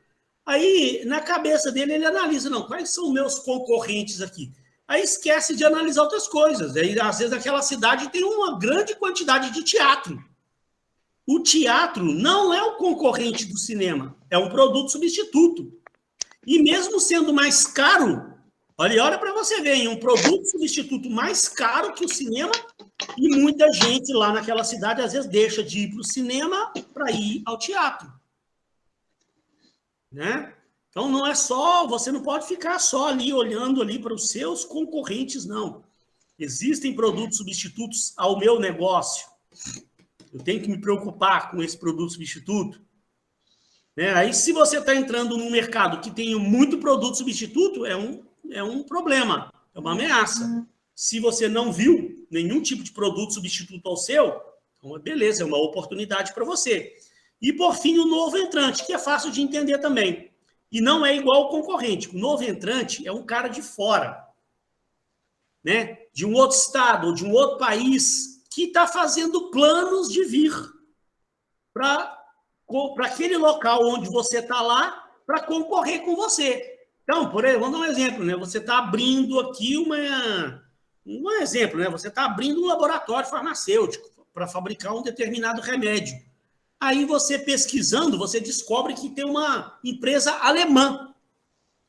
Aí, na cabeça dele, ele analisa, não, quais são meus concorrentes aqui? Aí esquece de analisar outras coisas. Aí, às vezes, aquela cidade tem uma grande quantidade de teatro. O teatro não é o concorrente do cinema, é um produto substituto. E mesmo sendo mais caro, olha para você ver, um produto substituto mais caro que o cinema, e muita gente lá naquela cidade, às vezes, deixa de ir para o cinema para ir ao teatro. Né? Então, não é só, você não pode ficar só ali, olhando ali para os seus concorrentes, não. Existem produtos substitutos ao meu negócio. Eu tenho que me preocupar com esse produto substituto. Né? Aí, se você está entrando num mercado que tem muito produto substituto, é um problema, é uma ameaça. Se você não viu nenhum tipo de produto substituto ao seu, então, beleza, é uma oportunidade para você. E, por fim, o novo entrante, que é fácil de entender também. E não é igual ao concorrente. O novo entrante é um cara de fora, né? De um outro estado ou de um outro país que está fazendo planos de vir para aquele local onde você está lá para concorrer com você. Então, por exemplo, vamos dar um exemplo, né? Você está abrindo aqui um exemplo, né? Você está abrindo um laboratório farmacêutico para fabricar um determinado remédio. Aí você pesquisando, você descobre que tem uma empresa alemã.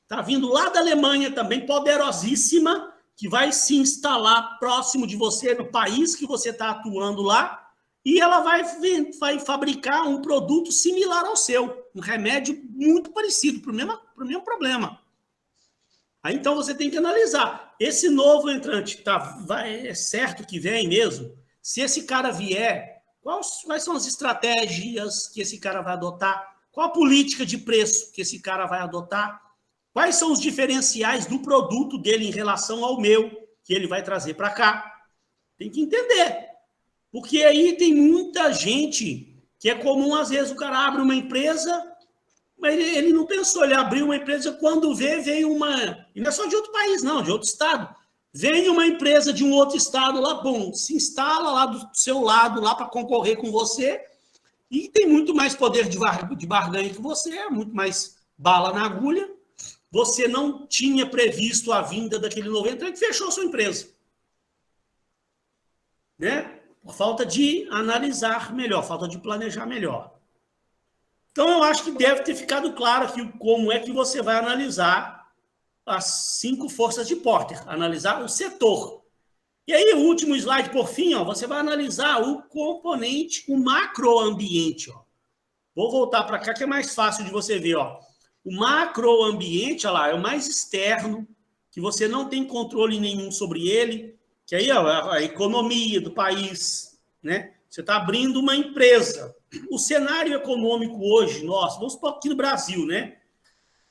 Está vindo lá da Alemanha também, poderosíssima, que vai se instalar próximo de você, no país que você está atuando lá, e ela vai fabricar um produto similar ao seu, um remédio muito parecido, para o mesmo problema. Aí, então, você tem que analisar. Esse novo entrante, é certo que vem mesmo? Se esse cara vier, quais são as estratégias que esse cara vai adotar? Qual a política de preço que esse cara vai adotar? Quais são os diferenciais do produto dele em relação ao meu, que ele vai trazer para cá? Tem que entender. Porque aí tem muita gente que é comum, às vezes, o cara abre uma empresa, mas ele não pensou, ele abriu uma empresa, quando veio uma... E não é só de outro país, não, de outro estado. Vem uma empresa de um outro estado lá, bom, se instala lá do seu lado, lá para concorrer com você, e tem muito mais poder de barganha que você, muito mais bala na agulha. Você não tinha previsto a vinda daquele novo entrante, fechou sua empresa. Né? Por falta de analisar melhor, falta de planejar melhor. Então, eu acho que deve ter ficado claro aqui como é que você vai analisar as 5 forças de Porter, analisar o setor. E aí, o último slide, por fim, ó, você vai analisar o componente, o macroambiente. Ó. Vou voltar para cá, que é mais fácil de você ver. Ó. O macroambiente, olha lá, é o mais externo, que você não tem controle nenhum sobre ele. que aí a economia do país, né? Você está abrindo uma empresa. O cenário econômico hoje, nossa, vamos supor aqui no Brasil, né?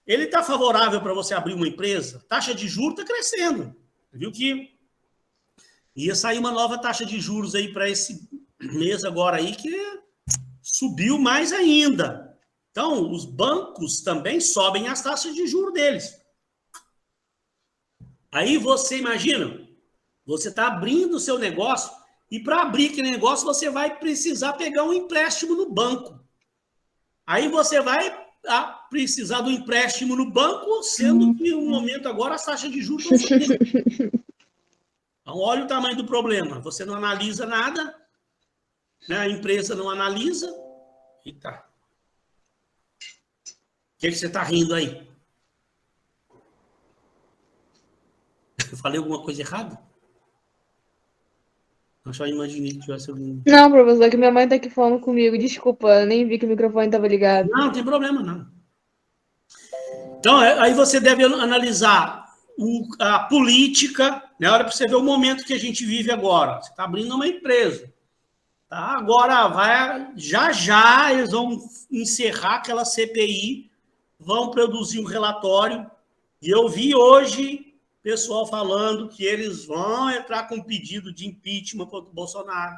Ele está favorável para você abrir uma empresa? Taxa de juros está crescendo. Viu que ia sair uma nova taxa de juros aí para esse mês agora aí, que subiu mais ainda. Então, os bancos também sobem as taxas de juros deles. Aí você imagina, você está abrindo o seu negócio e para abrir aquele negócio você vai precisar pegar um empréstimo no banco. Aí você vai precisar do empréstimo no banco, sendo que no momento agora as taxas de juros estão subindo. Então, olha o tamanho do problema. Você não analisa nada, né? A empresa não analisa. Eita. O que você está rindo aí? Eu falei alguma coisa errada? Eu só imaginei que tivesse algum... Não, professor, que minha mãe tá aqui falando comigo. Desculpa, eu nem vi que o microfone estava ligado. Não, não tem problema, não. Então, aí você deve analisar a política, né? Olha para você ver o momento que a gente vive agora. Você está abrindo uma empresa. Tá? Agora, já eles vão encerrar aquela CPI, vão produzir um relatório. E eu vi hoje pessoal falando que eles vão entrar com um pedido de impeachment contra o Bolsonaro.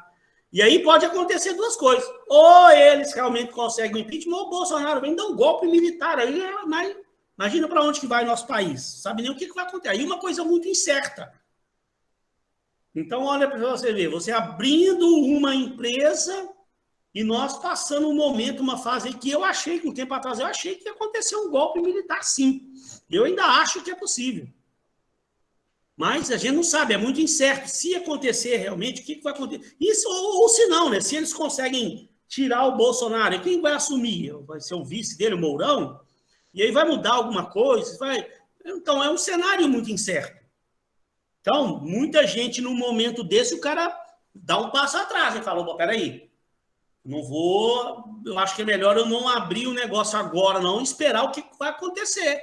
E aí pode acontecer duas coisas. Ou eles realmente conseguem o impeachment, ou o Bolsonaro vem dar um golpe militar. Aí, mas imagina para onde que vai nosso país. Sabe nem o que vai acontecer. Aí uma coisa muito incerta. Então, olha para você ver. Você abrindo uma empresa e nós passando um momento, uma fase que eu achei, que um tempo atrás, eu achei que ia acontecer um golpe militar, sim. Eu ainda acho que é possível. Mas a gente não sabe, é muito incerto. Se acontecer realmente, o que vai acontecer? Isso, ou se não, né? Se eles conseguem tirar o Bolsonaro, quem vai assumir? Vai ser o vice dele, o Mourão? E aí vai mudar alguma coisa? Então, é um cenário muito incerto. Então, muita gente, num momento desse, o cara dá um passo atrás e fala, peraí, eu acho que é melhor eu não abrir o negócio agora, não, esperar o que vai acontecer.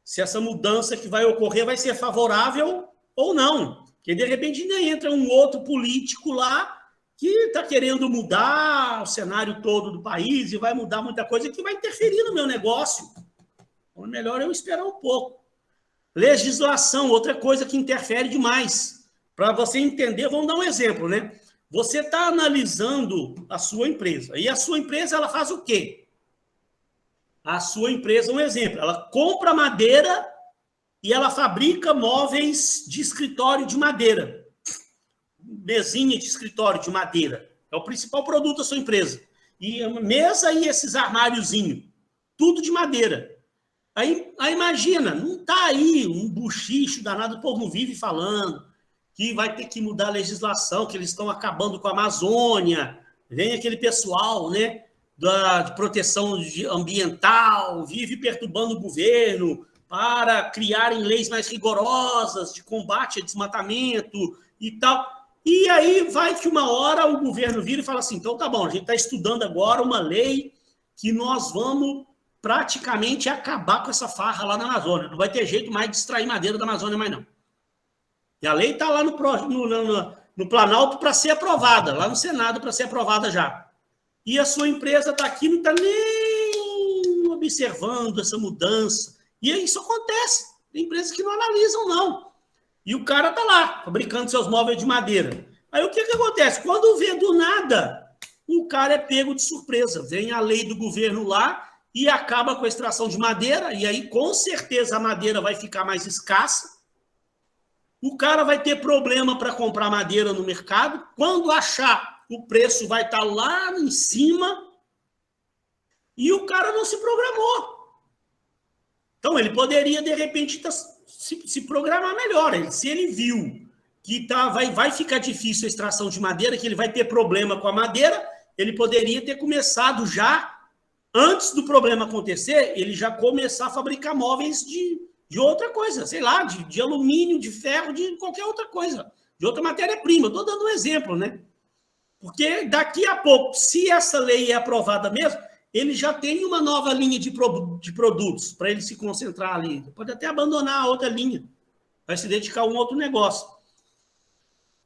Se essa mudança que vai ocorrer vai ser favorável ou não. Porque, de repente, ainda entra um outro político lá que está querendo mudar o cenário todo do país e vai mudar muita coisa que vai interferir no meu negócio. Então, é melhor eu esperar um pouco. Legislação, outra coisa que interfere demais. Para você entender, vamos dar um exemplo, né? Você está analisando a sua empresa. E a sua empresa, ela faz o quê? A sua empresa, um exemplo, ela compra madeira e ela fabrica móveis de escritório de madeira. Mesinha de escritório de madeira. É o principal produto da sua empresa. E mesa e esses armáriozinhos. Tudo de madeira. Aí imagina, não está aí um buchicho danado, o povo não vive falando que vai ter que mudar a legislação, que eles estão acabando com a Amazônia. Vem aquele pessoal, né? De proteção ambiental, vive perturbando o governo para criarem leis mais rigorosas de combate a desmatamento e tal. E aí vai que uma hora o governo vira e fala assim, então tá bom, a gente está estudando agora uma lei que nós vamos praticamente acabar com essa farra lá na Amazônia. Não vai ter jeito mais de extrair madeira da Amazônia mais não. E a lei está lá no Planalto para ser aprovada, lá no Senado para ser aprovada já. E a sua empresa está aqui, não está nem observando essa mudança. E isso acontece. Tem empresas que não analisam, não. E o cara está lá, fabricando seus móveis de madeira. Aí o que acontece? Quando vê do nada, o cara é pego de surpresa. Vem a lei do governo lá e acaba com a extração de madeira, e aí com certeza a madeira vai ficar mais escassa. O cara vai ter problema para comprar madeira no mercado. Quando achar, o preço vai estar lá em cima e o cara não se programou. Então, ele poderia, de repente, se programar melhor. Se ele viu que vai ficar difícil a extração de madeira, que ele vai ter problema com a madeira, ele poderia ter começado já, antes do problema acontecer, ele já começar a fabricar móveis de outra coisa, sei lá, de alumínio, de ferro, de qualquer outra coisa, de outra matéria-prima. Estou dando um exemplo, né? Porque daqui a pouco, se essa lei é aprovada mesmo, ele já tem uma nova linha de produtos para ele se concentrar ali. Pode até abandonar a outra linha, vai se dedicar a um outro negócio.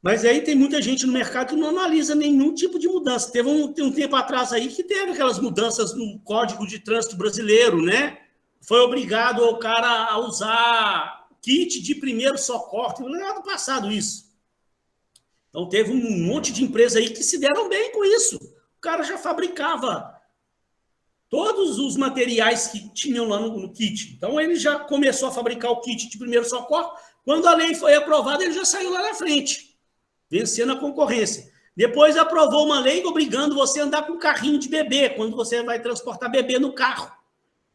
Mas aí tem muita gente no mercado que não analisa nenhum tipo de mudança. Teve um tempo atrás aí que teve aquelas mudanças no Código de Trânsito Brasileiro, né? Foi obrigado o cara a usar kit de primeiro socorro. No ano passado isso. Então teve um monte de empresas aí que se deram bem com isso. O cara já fabricava todos os materiais que tinham lá no kit. Então ele já começou a fabricar o kit de primeiro socorro. Quando a lei foi aprovada, ele já saiu lá na frente, vencendo a concorrência. Depois aprovou uma lei obrigando você a andar com carrinho de bebê, quando você vai transportar bebê no carro.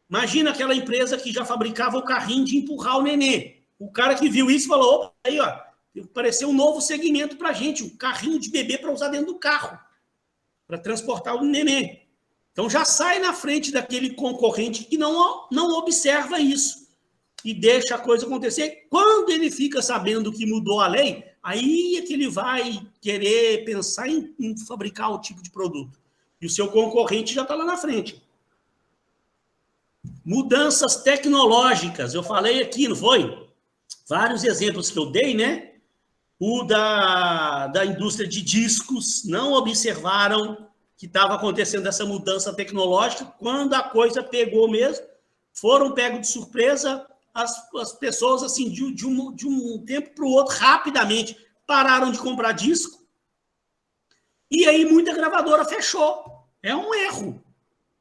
Imagina aquela empresa que já fabricava o carrinho de empurrar o nenê. O cara que viu isso falou, opa, aí, ó, apareceu um novo segmento para a gente, um carrinho de bebê para usar dentro do carro, para transportar o nenê. Então já sai na frente daquele concorrente que não observa isso e deixa a coisa acontecer. Quando ele fica sabendo que mudou a lei, aí é que ele vai querer pensar em fabricar o tipo de produto. E o seu concorrente já está lá na frente. Mudanças tecnológicas, eu falei aqui, não foi? Vários exemplos que eu dei, né? O da indústria de discos, não observaram que estava acontecendo essa mudança tecnológica. Quando a coisa pegou mesmo, foram pegos de surpresa, as pessoas, assim, de um tempo para o outro, rapidamente, pararam de comprar disco, e aí muita gravadora fechou. É um erro.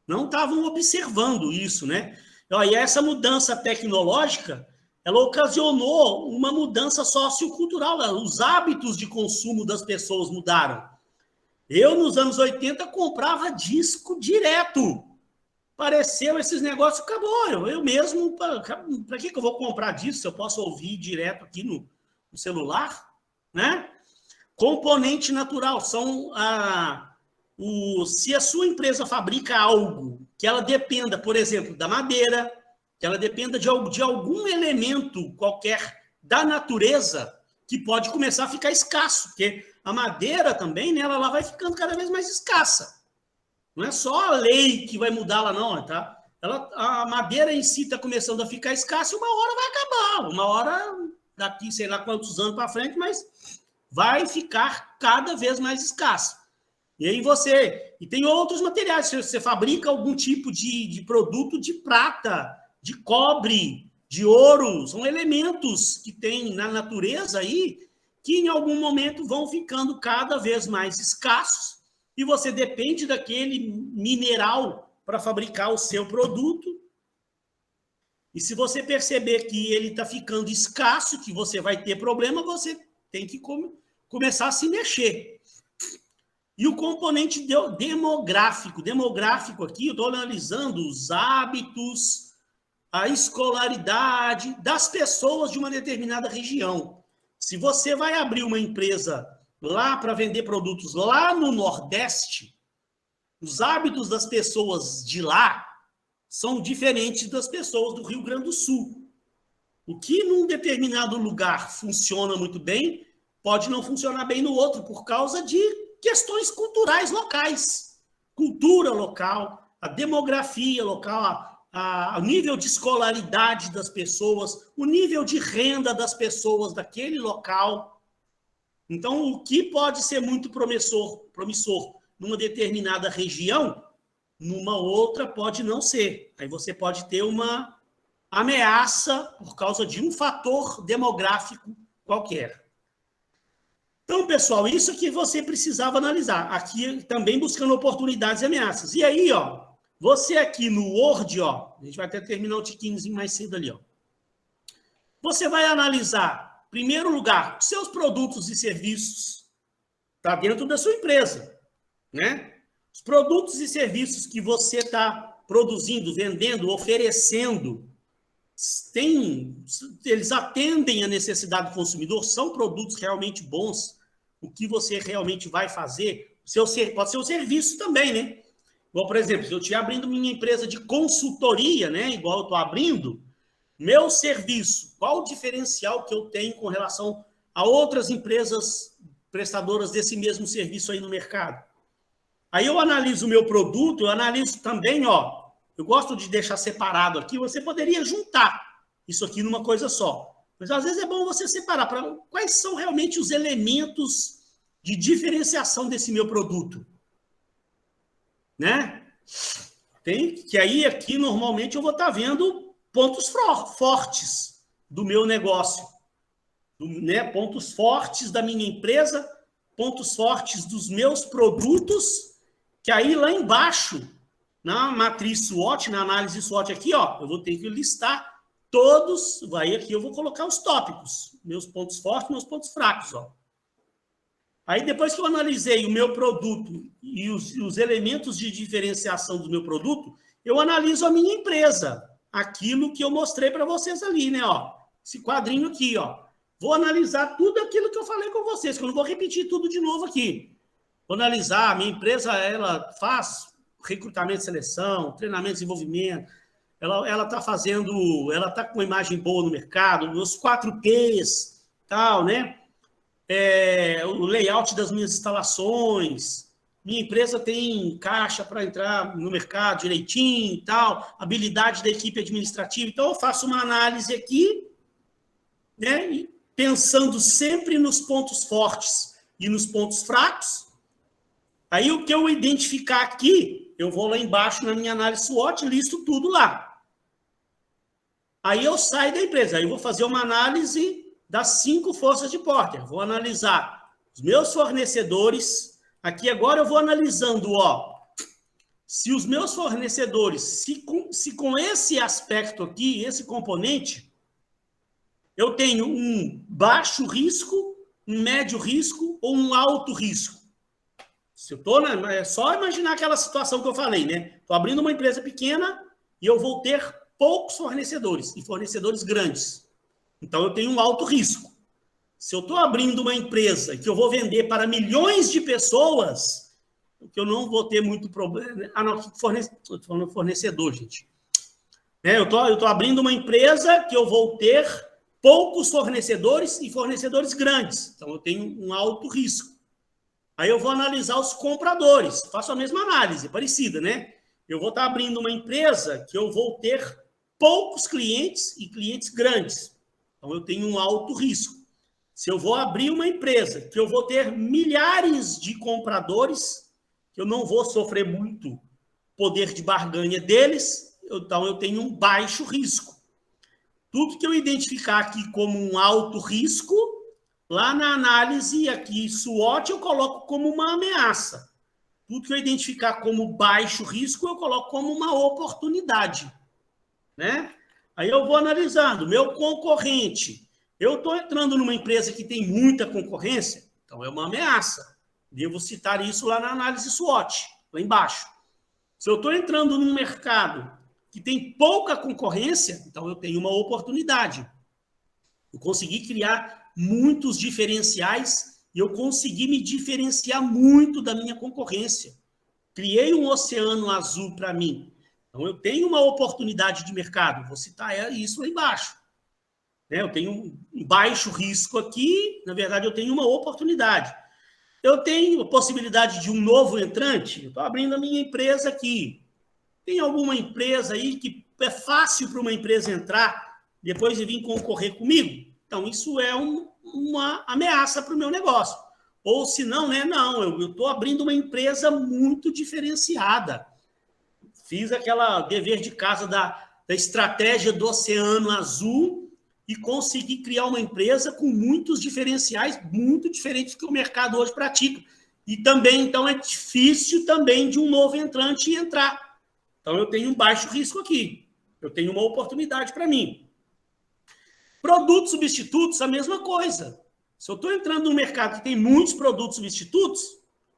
Não estavam observando isso, né? E essa mudança tecnológica, ela ocasionou uma mudança sociocultural. Os hábitos de consumo das pessoas mudaram. Eu, nos anos 80, comprava disco direto. Apareceu esses negócios, acabou. Eu mesmo, para que eu vou comprar disco se eu posso ouvir direto aqui no celular? Né? Componente natural são se a sua empresa fabrica algo que ela dependa, por exemplo, da madeira, que ela dependa de algum elemento qualquer da natureza, que pode começar a ficar escasso, porque a madeira também, né, ela vai ficando cada vez mais escassa. Não é só a lei que vai mudar lá, não, tá? A madeira em si está começando a ficar escassa e uma hora vai acabar. Uma hora, daqui, sei lá quantos anos para frente, mas vai ficar cada vez mais escasso. E aí e tem outros materiais, você fabrica algum tipo de produto de prata, de cobre, de ouro, são elementos que tem na natureza aí, que em algum momento vão ficando cada vez mais escassos, e você depende daquele mineral para fabricar o seu produto. E se você perceber que ele está ficando escasso, que você vai ter problema, você tem que começar a se mexer. E o componente demográfico. Demográfico aqui, eu estou analisando os hábitos, a escolaridade das pessoas de uma determinada região. Se você vai abrir uma empresa lá para vender produtos lá no Nordeste, os hábitos das pessoas de lá são diferentes das pessoas do Rio Grande do Sul. O que num determinado lugar funciona muito bem, pode não funcionar bem no outro, por causa de questões culturais locais. Cultura local, a demografia local, o nível de escolaridade das pessoas, o nível de renda das pessoas daquele local. Então, o que pode ser muito promissor numa determinada região, numa outra pode não ser. Aí você pode ter uma ameaça por causa de um fator demográfico qualquer. Então, pessoal, isso que você precisava analisar. Aqui também buscando oportunidades e ameaças. E aí, ó, você aqui no Word, ó, a gente vai até terminar o tiquinho mais cedo ali, ó. Você vai analisar, em primeiro lugar, seus produtos e serviços. Está dentro da sua empresa, né? Os produtos e serviços que você está produzindo, vendendo, oferecendo, eles atendem a necessidade do consumidor, são produtos realmente bons. O que você realmente vai fazer, pode ser o serviço também, né? Igual, por exemplo, se eu estiver abrindo minha empresa de consultoria, né? Igual eu estou abrindo, meu serviço, qual o diferencial que eu tenho com relação a outras empresas prestadoras desse mesmo serviço aí no mercado? Aí eu analiso o meu produto, eu analiso também, ó, eu gosto de deixar separado aqui, você poderia juntar isso aqui numa coisa só. Mas às vezes é bom você separar para quais são realmente os elementos de diferenciação desse meu produto, né? Tem que aí aqui normalmente eu vou estar vendo pontos fortes do meu negócio, né? Pontos fortes da minha empresa, pontos fortes dos meus produtos, que aí lá embaixo, na matriz SWOT, na análise SWOT aqui, ó, eu vou ter que listar todos, aí aqui eu vou colocar os tópicos, meus pontos fortes, meus pontos fracos, ó. Aí depois que eu analisei o meu produto e os elementos de diferenciação do meu produto, eu analiso a minha empresa, aquilo que eu mostrei para vocês ali, né, ó, esse quadrinho aqui, ó. Vou analisar tudo aquilo que eu falei com vocês, que eu não vou repetir tudo de novo aqui. Vou analisar, a minha empresa, ela faz recrutamento e seleção, treinamento e desenvolvimento, ela está fazendo, ela está com uma imagem boa no mercado, os 4Ps, tal, né? O layout das minhas instalações, minha empresa tem caixa para entrar no mercado direitinho e tal, habilidade da equipe administrativa. Então, eu faço uma análise aqui, né? Pensando sempre nos pontos fortes e nos pontos fracos. Aí, o que eu identificar aqui, eu vou lá embaixo na minha análise SWOT, listo tudo lá. Aí eu saio da empresa, aí eu vou fazer uma análise das 5 forças de Porter. Vou analisar os meus fornecedores. Aqui agora eu vou analisando, ó, se os meus fornecedores, se com esse aspecto aqui, esse componente, eu tenho um baixo risco, um médio risco ou um alto risco. Se eu tô, é só imaginar aquela situação que eu falei, né? Estou abrindo uma empresa pequena e eu vou ter poucos fornecedores e fornecedores grandes. Então, eu tenho um alto risco. Se eu estou abrindo uma empresa que eu vou vender para milhões de pessoas, que eu não vou ter muito problema... Ah, não, estou falando fornecedor, gente. Eu estou abrindo uma empresa que eu vou ter poucos fornecedores e fornecedores grandes. Então, eu tenho um alto risco. Aí eu vou analisar os compradores. Faço a mesma análise, parecida, né? Eu vou estar abrindo uma empresa que eu vou ter poucos clientes e clientes grandes. Então, eu tenho um alto risco. Se eu vou abrir uma empresa que eu vou ter milhares de compradores, que eu não vou sofrer muito poder de barganha deles, então eu tenho um baixo risco. Tudo que eu identificar aqui como um alto risco, lá na análise aqui SWOT, eu coloco como uma ameaça. Tudo que eu identificar como baixo risco, eu coloco como uma oportunidade, né? Aí eu vou analisando, meu concorrente. Eu estou entrando numa empresa que tem muita concorrência, então é uma ameaça. Devo citar isso lá na análise SWOT, lá embaixo. Se eu estou entrando num mercado que tem pouca concorrência, então eu tenho uma oportunidade. Eu consegui criar muitos diferenciais e eu consegui me diferenciar muito da minha concorrência. Criei um oceano azul para mim. Então, eu tenho uma oportunidade de mercado. Vou citar isso lá embaixo. Eu tenho um baixo risco aqui. Na verdade, eu tenho uma oportunidade. Eu tenho a possibilidade de um novo entrante. Estou abrindo a minha empresa aqui. Tem alguma empresa aí que é fácil para uma empresa entrar, depois de vir concorrer comigo? Então, isso é uma ameaça para o meu negócio. Ou se não, né? Não, eu estou abrindo uma empresa muito diferenciada. Fiz aquela dever de casa da estratégia do Oceano Azul e consegui criar uma empresa com muitos diferenciais, muito diferentes do que o mercado hoje pratica. E também, então, é difícil também de um novo entrante entrar. Então, eu tenho um baixo risco aqui. Eu tenho uma oportunidade para mim. Produtos substitutos, a mesma coisa. Se eu estou entrando num mercado que tem muitos produtos substitutos,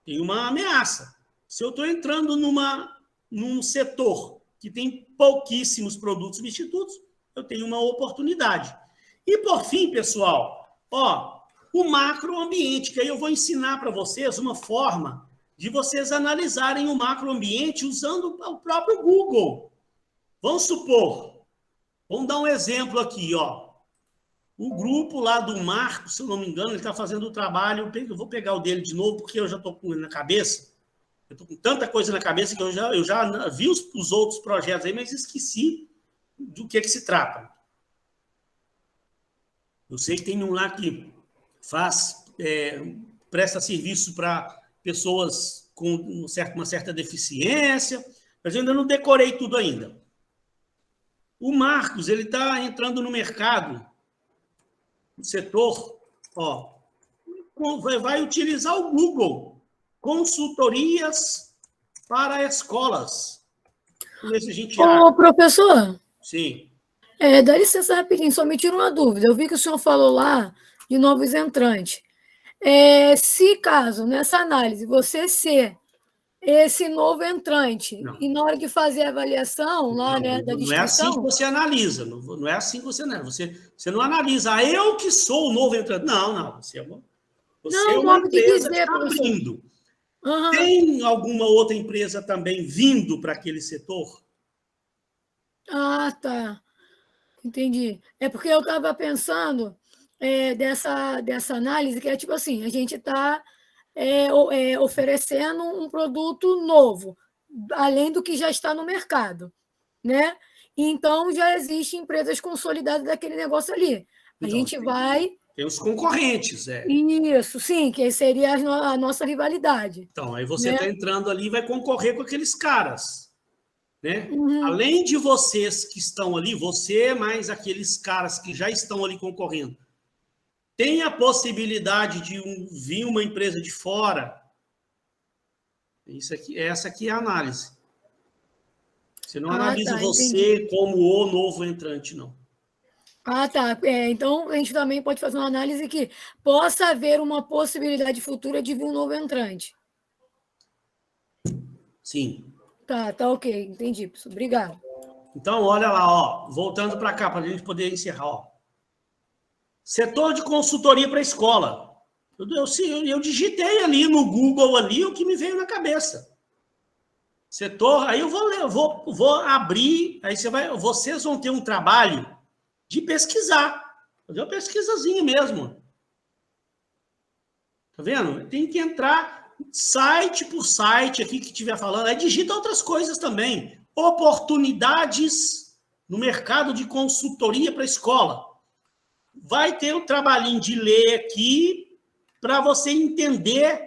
tem uma ameaça. Se eu estou entrando num setor que tem pouquíssimos produtos substitutos, eu tenho uma oportunidade. E, por fim, pessoal, o macroambiente, que aí eu vou ensinar para vocês uma forma de vocês analisarem o macroambiente usando o próprio Google. Vamos supor, vamos dar um exemplo aqui, O grupo lá do Marco, se eu não me engano, ele está fazendo o trabalho, eu vou pegar o dele de novo, porque eu já estou com ele na cabeça. Eu estou com tanta coisa na cabeça que eu já vi os outros projetos aí, mas esqueci do que se trata. Eu sei que tem um lá que presta serviço para pessoas com uma certa deficiência, mas eu ainda não decorei tudo ainda. O Marcos, ele está entrando no mercado, no setor, vai utilizar o Google, consultorias para escolas. Vamos ver se a gente acha. Ô, professor, Sim. dá licença rapidinho, só me tira uma dúvida. Eu vi que o senhor falou lá de novos entrantes. Se caso, nessa análise, você ser esse novo entrante, Não. e na hora de fazer a avaliação lá, né, da Não é assim que descrição... você analisa, não é assim que você analisa. Você não analisa, eu que sou o novo entrante. Não, você é uma empresa que está abrindo. Uhum. Tem alguma outra empresa também vindo para aquele setor? Ah, tá. Entendi. É porque eu estava pensando dessa análise, que é tipo assim, a gente está oferecendo um produto novo, além do que já está no mercado, né? Então, já existem empresas consolidadas daquele negócio ali. A gente vai... Tem os concorrentes, Isso, sim, que seria a nossa rivalidade. Então, aí você né? está entrando ali e vai concorrer com aqueles caras. Né? Uhum. Além de vocês que estão ali, você mais aqueles caras que já estão ali concorrendo, tem a possibilidade de vir uma empresa de fora? Essa aqui é a análise. Você não analisa você entendi. como o novo entrante, não. Ah, tá. Então, a gente também pode fazer uma análise que possa haver uma possibilidade futura de vir um novo entrante. Sim. Tá ok. Entendi, professor. Obrigado. Então, olha lá, voltando para cá, para a gente poder encerrar. Setor de consultoria para escola. Eu digitei ali no Google ali o que me veio na cabeça. Setor, aí eu vou abrir, aí vocês vão ter um trabalho de pesquisar. Fazer uma pesquisazinha mesmo. Tá vendo? Tem que entrar site por site aqui que estiver falando. Aí digita outras coisas também. Oportunidades no mercado de consultoria para escola. Vai ter o trabalhinho de ler aqui para você entender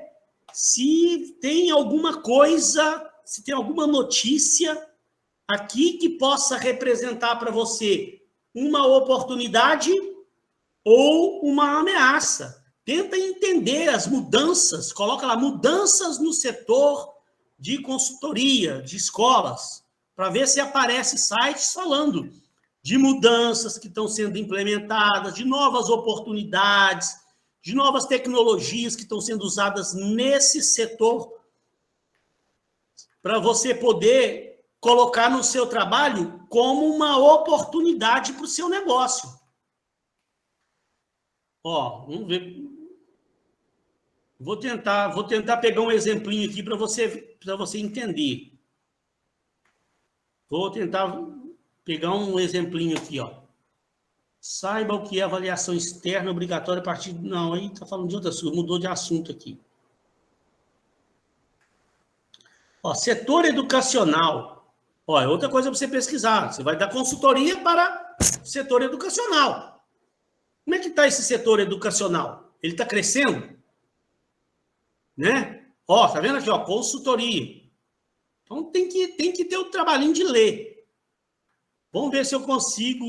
se tem alguma coisa, se tem alguma notícia aqui que possa representar para você uma oportunidade ou uma ameaça. Tenta entender as mudanças, coloca lá, mudanças no setor de consultoria, de escolas, para ver se aparece sites falando de mudanças que estão sendo implementadas, de novas oportunidades, de novas tecnologias que estão sendo usadas nesse setor, para você poder colocar no seu trabalho como uma oportunidade para o seu negócio. Vamos ver. Vou tentar pegar um exemplinho aqui para você entender. Vou tentar pegar um exemplinho aqui, Saiba o que é avaliação externa obrigatória a partir... Não, aí está falando de outra coisa, mudou de assunto aqui. Setor educacional. É outra coisa para você pesquisar. Você vai dar consultoria para o setor educacional. Como é que está esse setor educacional? Ele está crescendo? Né? Tá vendo aqui, consultoria. Então, tem que ter o trabalhinho de ler. Vamos ver se eu consigo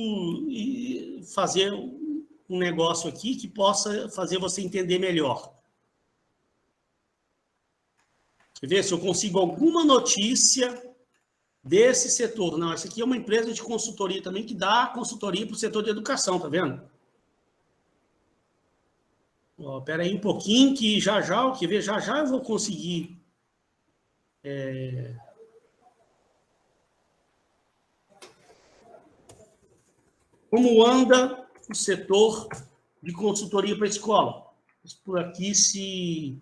fazer um negócio aqui que possa fazer você entender melhor. Quer ver se eu consigo alguma notícia desse setor. Não, essa aqui é uma empresa de consultoria também que dá consultoria para o setor de educação, tá vendo? Espera aí um pouquinho que já eu vou conseguir. Como anda o setor de consultoria para a escola? Por aqui, se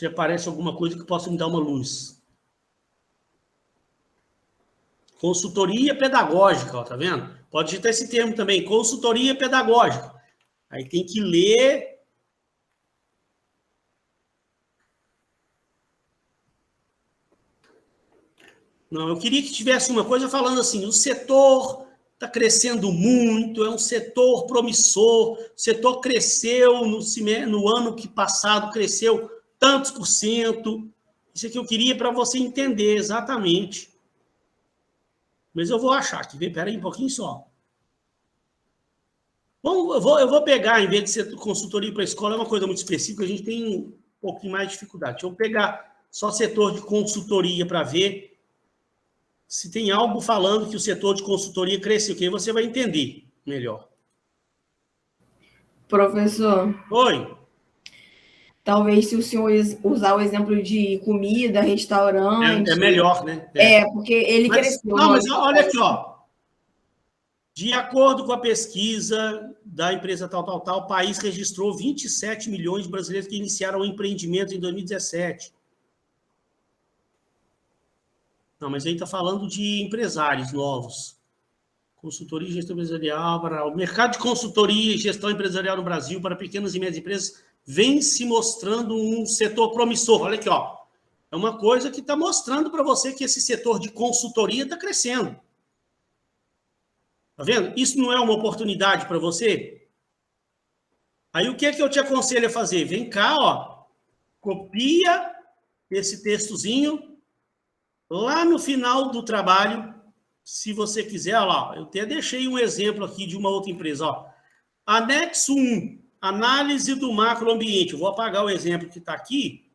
aparece alguma coisa que possa me dar uma luz. Consultoria pedagógica, tá vendo? Pode digitar esse termo também, consultoria pedagógica. Aí tem que ler. Não, eu queria que tivesse uma coisa falando assim, o setor está crescendo muito, é um setor promissor, o setor cresceu no ano que passado, cresceu tantos por cento. Isso aqui eu queria para você entender exatamente. Mas eu vou achar aqui, espera aí um pouquinho só. Bom, eu vou pegar, em vez de ser consultoria para a escola, é uma coisa muito específica, a gente tem um pouquinho mais de dificuldade. Deixa eu pegar só setor de consultoria para ver se tem algo falando que o setor de consultoria cresceu, que aí você vai entender melhor. Professor. Oi. Talvez se o senhor usar o exemplo de comida, restaurante... É melhor, né? Porque ele cresceu. Não, mas olha aqui, ó. De acordo com a pesquisa da empresa tal, o país registrou 27 milhões de brasileiros que iniciaram o empreendimento em 2017. Não, mas aí está falando de empresários novos. Consultoria e gestão empresarial. O mercado de consultoria e gestão empresarial no Brasil para pequenas e médias empresas vem se mostrando um setor promissor. Olha aqui, ó. É uma coisa que está mostrando para você que esse setor de consultoria está crescendo. Tá vendo? Isso não é uma oportunidade para você? Aí o que é que eu te aconselho a fazer? Vem cá, ó. Copia esse textozinho lá no final do trabalho, se você quiser, olha lá. Eu até deixei um exemplo aqui de uma outra empresa, ó. Anexo 1, análise do macroambiente. Eu vou apagar o exemplo que está aqui.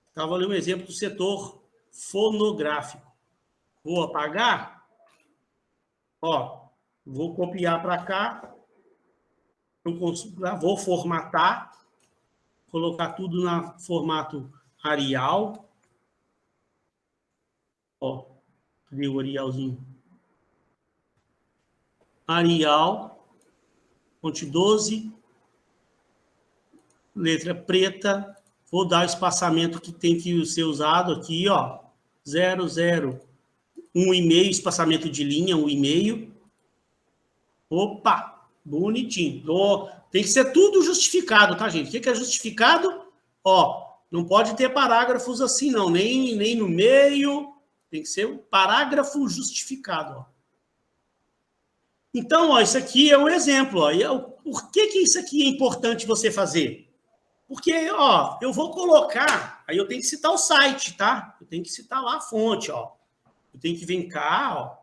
Estava ali um exemplo do setor fonográfico. Vou apagar. Ó, vou copiar para cá, vou formatar, colocar tudo no formato Arial. Ó, cadê o Arialzinho? Arial, fonte 12, letra preta, vou dar o espaçamento que tem que ser usado aqui, ó, 00. 1,5, espaçamento de linha, 1,5. Opa, bonitinho. Tem que ser tudo justificado, tá, gente? O que é justificado? Ó, não pode ter parágrafos assim, não. Nem no meio. Tem que ser um parágrafo justificado, ó. Então, ó, isso aqui é um exemplo, ó. Por que isso aqui é importante você fazer? Porque, ó, eu vou colocar... Aí eu tenho que citar o site, tá? Eu tenho que citar lá a fonte, ó. Eu tenho que vir cá,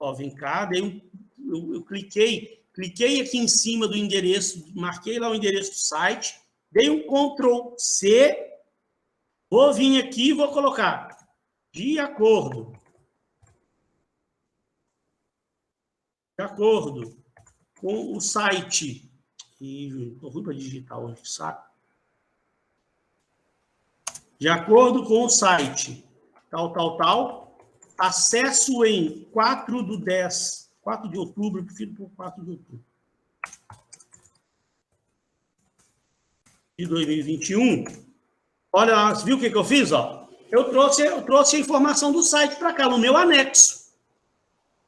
ó, vem cá, daí eu cliquei aqui em cima do endereço, marquei lá o endereço do site, dei um Ctrl+C, vou vir aqui e vou colocar de acordo com o site, estou ruim para digitar hoje, sabe? De acordo com o site, tal, acesso em 4 de outubro, eu prefiro por 4 de outubro de 2021. Olha lá, você viu o que eu fiz? Ó? Eu trouxe a informação do site para cá, no meu anexo.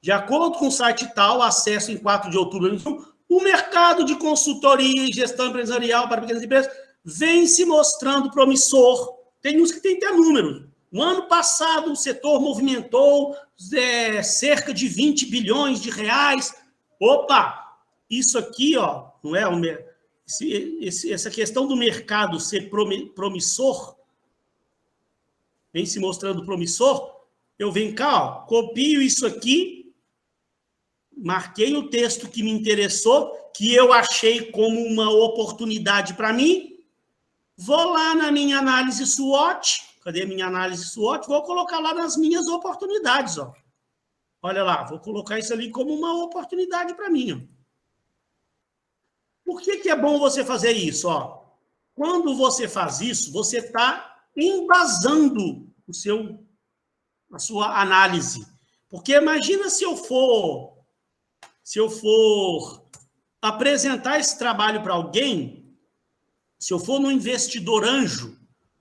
De acordo com o site tal, acesso em 4 de outubro de 2021, o mercado de consultoria e gestão empresarial para pequenas empresas vem se mostrando promissor. Tem uns que tem até número. No ano passado, o setor movimentou cerca de 20 bilhões de reais. Opa! Isso aqui, ó, não é essa questão do mercado ser promissor, vem se mostrando promissor, eu venho cá, ó, copio isso aqui, marquei o texto que me interessou, que eu achei como uma oportunidade para mim, vou lá na minha análise SWOT. Cadê a minha análise SWOT? Vou colocar lá nas minhas oportunidades, ó. Olha lá, vou colocar isso ali como uma oportunidade para mim, ó. Por que é bom você fazer isso, ó? Quando você faz isso, você está embasando a sua análise. Porque imagina se eu for apresentar esse trabalho para alguém, se eu for no investidor anjo,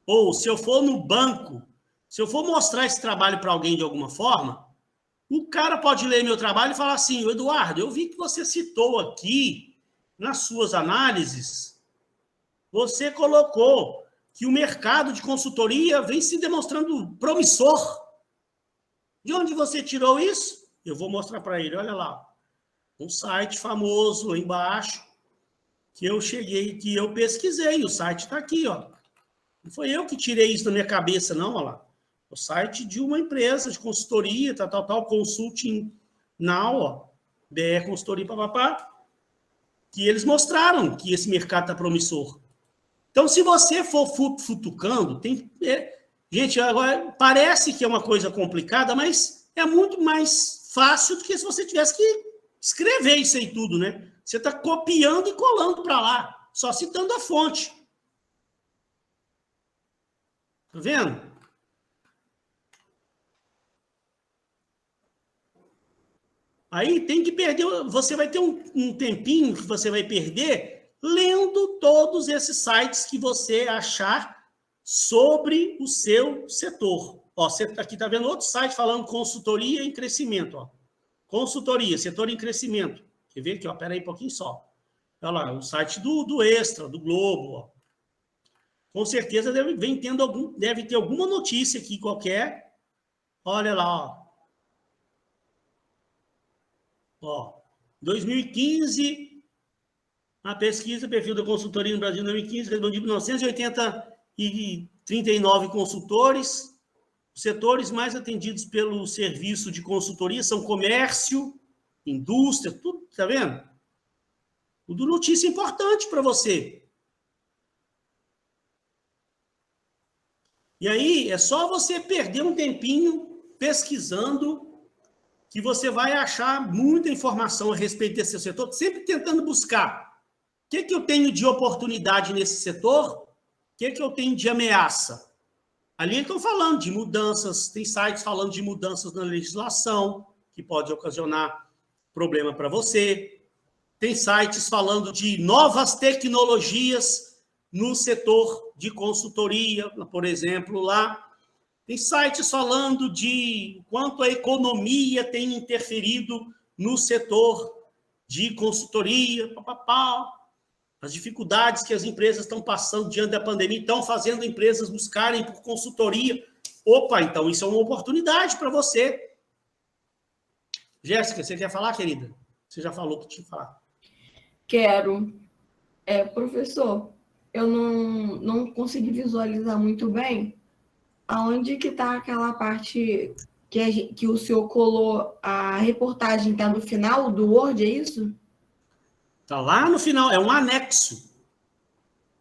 ou se eu for no banco, se eu for mostrar esse trabalho para alguém de alguma forma, o cara pode ler meu trabalho e falar assim, Eduardo, eu vi que você citou aqui, nas suas análises, você colocou que o mercado de consultoria vem se demonstrando promissor. De onde você tirou isso? eu vou mostrar para ele, olha lá, um site famoso lá embaixo, que eu cheguei, que eu pesquisei, o site está aqui, ó. Não foi eu que tirei isso da minha cabeça, não, olha lá. O site de uma empresa de consultoria, tal, Consulting Now, ó, BR Consultoria, papapá, que eles mostraram que esse mercado está promissor. Então, se você for futucando, tem... gente, agora parece que é uma coisa complicada, mas é muito mais fácil do que se você tivesse que escrever isso aí tudo, né? Você está copiando e colando para lá, só citando a fonte. Tá vendo? Aí tem que perder, você vai ter um tempinho que você vai perder lendo todos esses sites que você achar sobre o seu setor. Ó, você aqui está vendo outro site falando consultoria em crescimento. Ó. Consultoria, setor em crescimento. Quer ver aqui? Espera aí um pouquinho só. Olha lá, o site do Extra, do Globo. Ó. Com certeza deve ter alguma notícia aqui qualquer. Olha lá, ó. 2015, a pesquisa, perfil da consultoria no Brasil 2015, respondido 939 consultores. Os setores mais atendidos pelo serviço de consultoria são comércio, indústria, tudo, tá vendo? Tudo notícia importante para você. E aí, é só você perder um tempinho pesquisando que você vai achar muita informação a respeito desse setor, sempre tentando buscar o que eu tenho de oportunidade nesse setor, o que eu tenho de ameaça. Ali eles estão falando de mudanças, tem sites falando de mudanças na legislação, que pode ocasionar problema para você. Tem sites falando de novas tecnologias no setor de consultoria, por exemplo, lá. Tem sites falando de quanto a economia tem interferido no setor de consultoria, as dificuldades que as empresas estão passando diante da pandemia, estão fazendo empresas buscarem por consultoria. Opa, então isso é uma oportunidade para você. Jéssica, você quer falar, querida? Você já falou que tinha que falar. Quero. Professor, eu não consegui visualizar muito bem aonde que está aquela parte que o senhor colou, a reportagem está no final do Word, é isso? Está lá no final, é um anexo.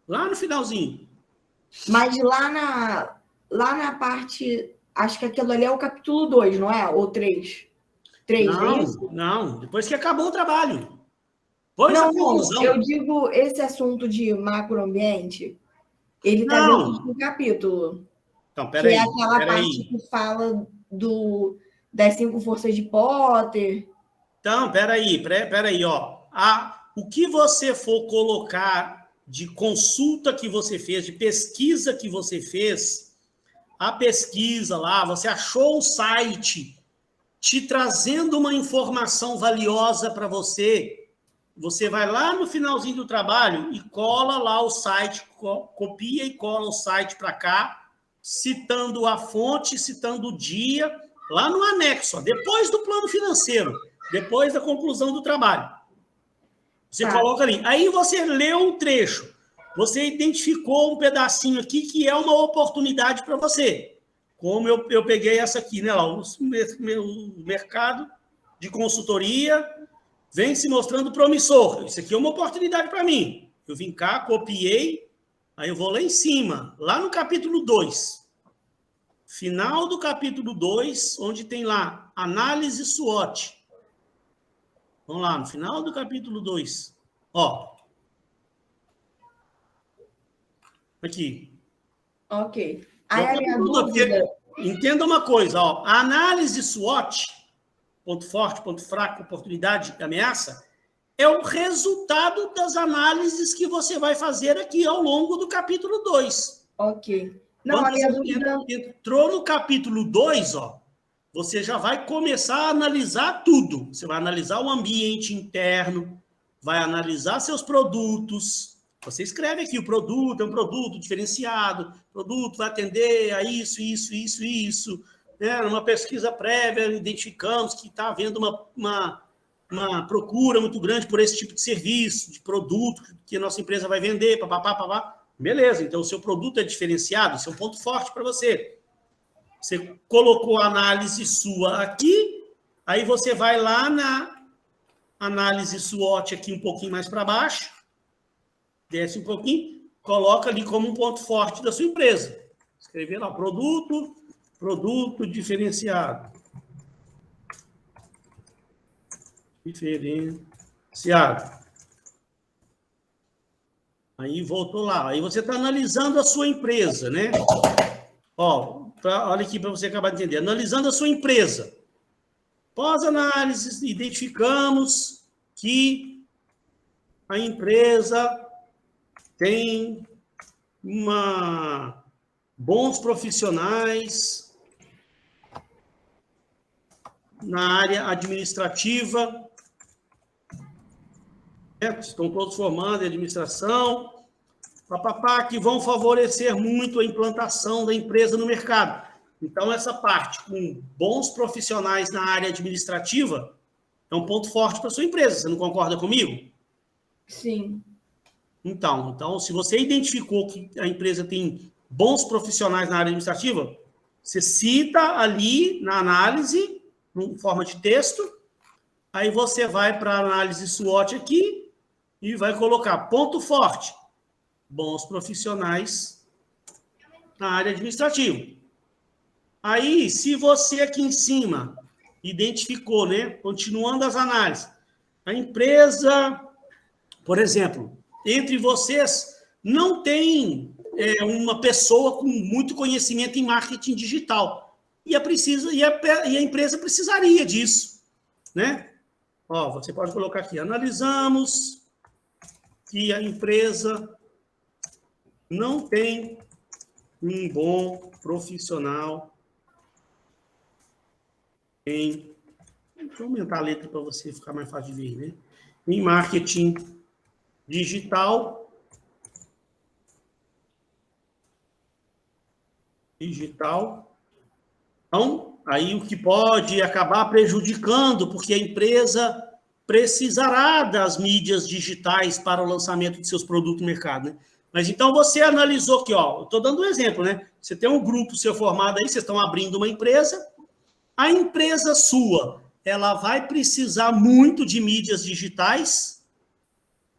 Lá no finalzinho. Mas lá na parte, acho que aquilo ali é o capítulo 2, não é? Ou 3? 3, não, é isso? Não, depois que acabou o trabalho. Pois não, a conclusão. Eu digo esse assunto de macroambiente, ele está dentro do capítulo. Então, peraí. Que é aquela parte que fala das 5 forças de Potter. Então, peraí, ó. O que você for colocar de consulta que você fez, de pesquisa que você fez, a pesquisa lá, você achou um site te trazendo uma informação valiosa para você, você vai lá no finalzinho do trabalho e cola lá o site, copia e cola o site para cá, citando a fonte, citando o dia, lá no anexo, ó, depois do plano financeiro, depois da conclusão do trabalho. Você coloca ali. Aí você lê um trecho. Você identificou um pedacinho aqui que é uma oportunidade para você. Como eu peguei essa aqui, né? Lá, o mercado de consultoria vem se mostrando promissor. Isso aqui é uma oportunidade para mim. Eu vim cá, copiei, aí eu vou lá em cima, lá no capítulo 2. Final do capítulo 2, onde tem lá análise SWOT. Vamos lá, no final do capítulo 2. Ó. Aqui. Ok. Aí a minha dúvida... Entenda uma coisa, ó. A análise SWOT, ponto forte, ponto fraco, oportunidade, ameaça, é o resultado das análises que você vai fazer aqui ao longo do capítulo 2. Ok. Não, quando a minha você dúvida... entrou no capítulo 2, ó, você já vai começar a analisar tudo. Você vai analisar o ambiente interno, vai analisar seus produtos. Você escreve aqui, o produto é um produto diferenciado, o produto vai atender a isso, numa pesquisa prévia, identificamos que está havendo uma procura muito grande por esse tipo de serviço, de produto que a nossa empresa vai vender, papapá. Beleza, então o seu produto é diferenciado, isso é um ponto forte para você. Você colocou a análise sua aqui, aí você vai lá na análise SWOT aqui um pouquinho mais para baixo, desce um pouquinho, coloca ali como um ponto forte da sua empresa. Escrever lá, produto diferenciado. Diferenciado. Aí voltou lá. Aí você está analisando a sua empresa, né? Ó, olha aqui para você acabar de entender. Analisando a sua empresa. Pós-análise, identificamos que a empresa tem bons profissionais na área administrativa, estão todos formando em administração, que vão favorecer muito a implantação da empresa no mercado. Então, essa parte, com bons profissionais na área administrativa, é um ponto forte para a sua empresa. Você não concorda comigo? Sim. Então, se você identificou que a empresa tem bons profissionais na área administrativa, você cita ali na análise, em forma de texto, aí você vai para a análise SWOT aqui e vai colocar ponto forte, bons profissionais na área administrativa. Aí, se você aqui em cima identificou, né, continuando as análises, a empresa, por exemplo, entre vocês, não tem uma pessoa com muito conhecimento em marketing digital. E a empresa precisaria disso, né? Ó, você pode colocar aqui, analisamos que a empresa não tem um bom profissional em... Vou aumentar a letra para você ficar mais fácil de ver, né? Em marketing digital. Então, aí o que pode acabar prejudicando, porque a empresa precisará das mídias digitais para o lançamento de seus produtos no mercado, né? Mas então você analisou aqui, ó, eu estou dando um exemplo, né? Você tem um grupo seu formado aí, vocês estão abrindo uma empresa, a empresa sua, ela vai precisar muito de mídias digitais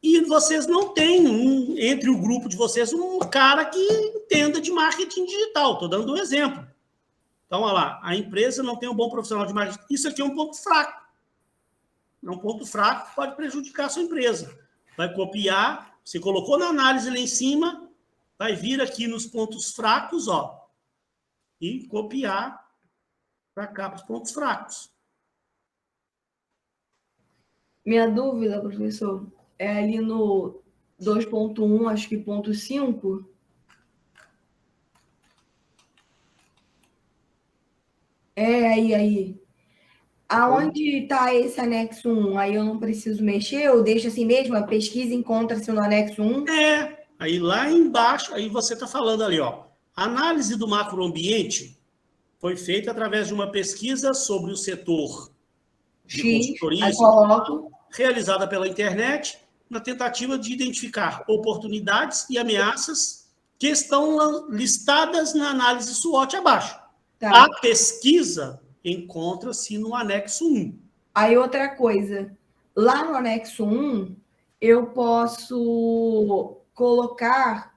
e vocês não têm, entre o grupo de vocês, um cara que entenda de marketing digital. Estou dando um exemplo. Então, olha lá, a empresa não tem um bom profissional de marketing. Isso aqui é um ponto fraco. É um ponto fraco que pode prejudicar a sua empresa. Vai copiar, você colocou na análise lá em cima, vai vir aqui nos pontos fracos, ó, e copiar para cá, para os pontos fracos. Minha dúvida, professor, é ali no 2.1, acho que ponto 5. Aí. Aonde está esse anexo 1? Aí eu não preciso mexer? Eu deixo assim mesmo? A pesquisa encontra-se no anexo 1? Aí lá embaixo, aí você está falando ali, ó. A análise do macroambiente foi feita através de uma pesquisa sobre o setor de consultoria realizada pela internet, na tentativa de identificar oportunidades e ameaças que estão listadas na análise SWOT abaixo. Tá. A pesquisa encontra-se no anexo 1. Aí outra coisa, lá no anexo 1, eu posso colocar